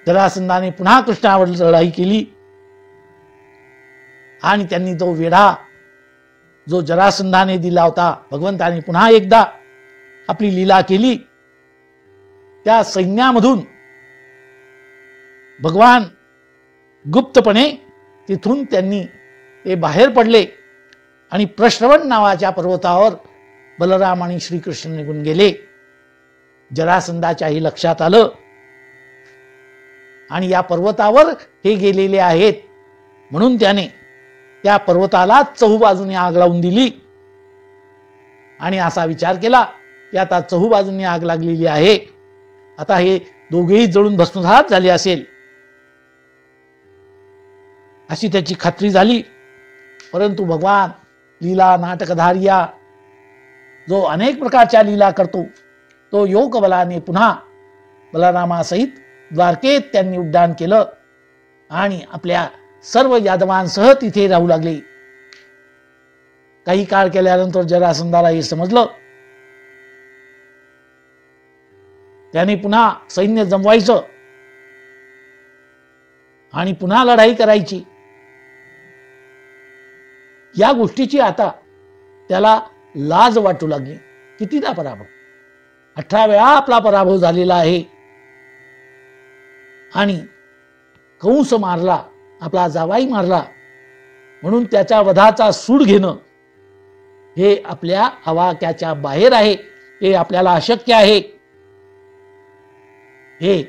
जरासंधाने पुन्हा कृष्णावर लढाई केली. आणि त्यांनी तो वेढा जो जरासंधाने दिला होता, भगवंताने पुन्हा एकदा आपली लीला केली. त्या सैन्यामधून भगवान गुप्तपणे तिथून त्यांनी ते बाहेर पडले आणि प्रश्रवण नावाच्या पर्वतावर बलराम आणि श्रीकृष्ण निघून गेले. जरासंधाच्याही लक्षात आलं आणि या पर्वतावर हे गेलेले आहेत म्हणून त्याने त्या पर्वताला चहूबाजूने आग लावून दिली. आणि असा विचार केला की आता चहूबाजूने आग लागलेली आहे, आता हे दोघेही जळून भस्मसात झाले असेल अशी त्याची खात्री झाली. परंतु भगवान लीला नाटकधार्या जो अनेक प्रकारच्या लीला करतो, तो योग बलाने पुन्हा बलरामासहित द्वारकेत त्यांनी उड्डाण केलं आणि आपल्या सर्व यादवांसह तिथे राहू लागले. काही काळ केल्यानंतर जरासंधाला हे समजलं. त्याने पुन्हा सैन्य जमवायचं आणि पुन्हा लढाई करायची. या गोष्टीची आता त्याला लाज वाटू लागली. कितीदा पराभव, 18 वेळा आपला पराभव झालेला आहे. आणि कंस मारला, आपला जावाई मारला, म्हणून त्याच्या वधाचा सूड घेणं हे आपल्या आवाक्याच्या बाहेर आहे, हे आपल्याला अशक्य आहे. हे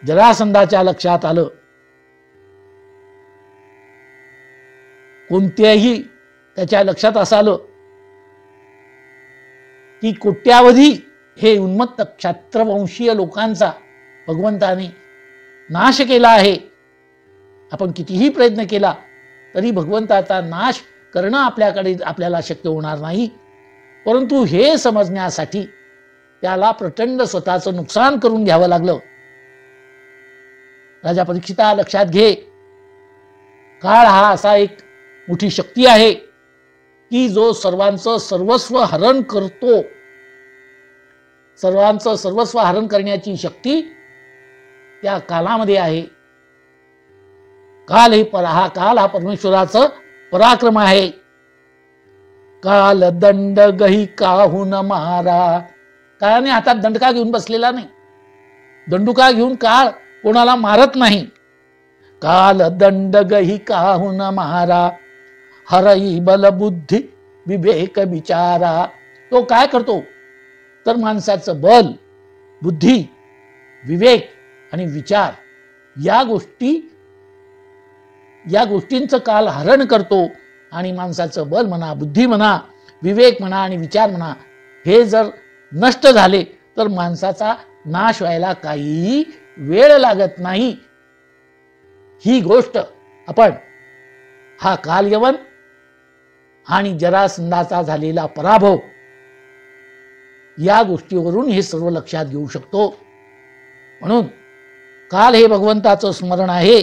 जरासंधाच्या लक्षात आलं. कोणत्याही त्याच्या लक्षात असं आलं की कोट्यावधी हे उन्मत्त क्षत्रवंशीय लोकांचा भगवंताने नाश केला आहे. आपण कितीही प्रयत्न केला तरी भगवंताचा नाश करणं आपल्याला शक्य होणार नाही. परंतु हे समजण्यासाठी त्याला प्रचंड स्वतःचं नुकसान करून घ्यावं लागलं. राजा परीक्षिता लक्षात घे, काळ हा असा एक मोठी शक्ती आहे की जो सर्वांचं सर्वस्व हरण करतो. सर्वांचं सर्वस्व हरण करण्याची शक्ती त्या कालामध्ये आहे. काल हा परमेश्वराचं पराक्रम आहे. काल दंड गही काहून मारा. काळाने हातात दंडका घेऊन बसलेला नाही, दंडुका घेऊन काळ कोणाला मारत नाही. काल दंड गही काहून मारा, हरई बल बुद्धी विवेक विचारा. तो काय करतो तर माणसाचं बल, बुद्धी, विवेक आणि विचार या गोष्टींचं काल हरण करतो आणि माणसाचं बल म्हणा, बुद्धी म्हणा, विवेक म्हणा आणि विचार म्हणा हे जर नष्ट झाले तर माणसाचा नाश व्हायला काही वेळ लागत नाही. ही गोष्ट आपण हा कालयवन आणि जरासंधाचा झालेला पराभव या गोष्टीवरून हे सर्व लक्षात घेऊ शकतो. म्हणून काल हे भगवंताचं स्मरण आहे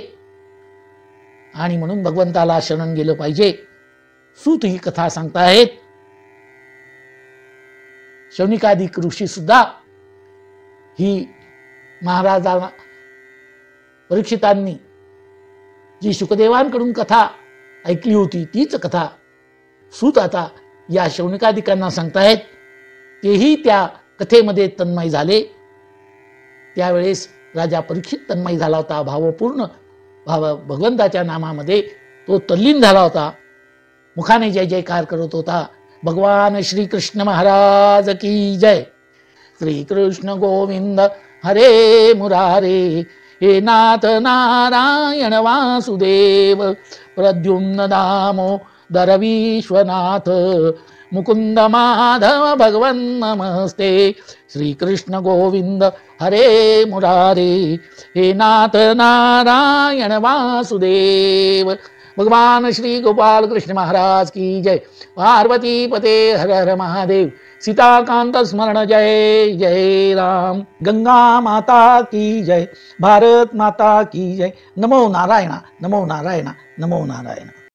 आणि म्हणून भगवंताला शरण गेलं पाहिजे. सूत ही कथा सांगताहेत. शौनिकादिक ऋषी सुद्धा ही महाराजांना परीक्षितांनी जी शुकदेवांकडून कथा ऐकली होती तीच कथा सूत आता या शौनिकादिकांना सांगताहेत. तेही त्या कथेमध्ये तन्मय झाले. त्यावेळेस राजा परीक्षित तन्मय झाला होता. भावपूर्ण भगवंताच्या नामामध्ये तो तल्लीन झाला होता. मुखाने जय जयकार करत होता. भगवान श्री कृष्ण महाराज की जय. श्री कृष्ण गोविंद हरे मुरारे, हे नाथ नारायण वासुदेव, प्रद्युम्न दामोदर विश्वनाथ, मुकुंद माधव भगवन नमस्ते. श्री कृष्ण गोविंद हरे मुरारे, हे नाथ नारायण वासुदेव. भगवान श्री गोपाल कृष्ण महाराज की जय. पार्वती पते हर हर महादेव. सीताकांत स्मरण जय जय राम. गंगा माता की जय. भारत माता की जय. नमो नारायण, नमो नारायण, नमो नारायण.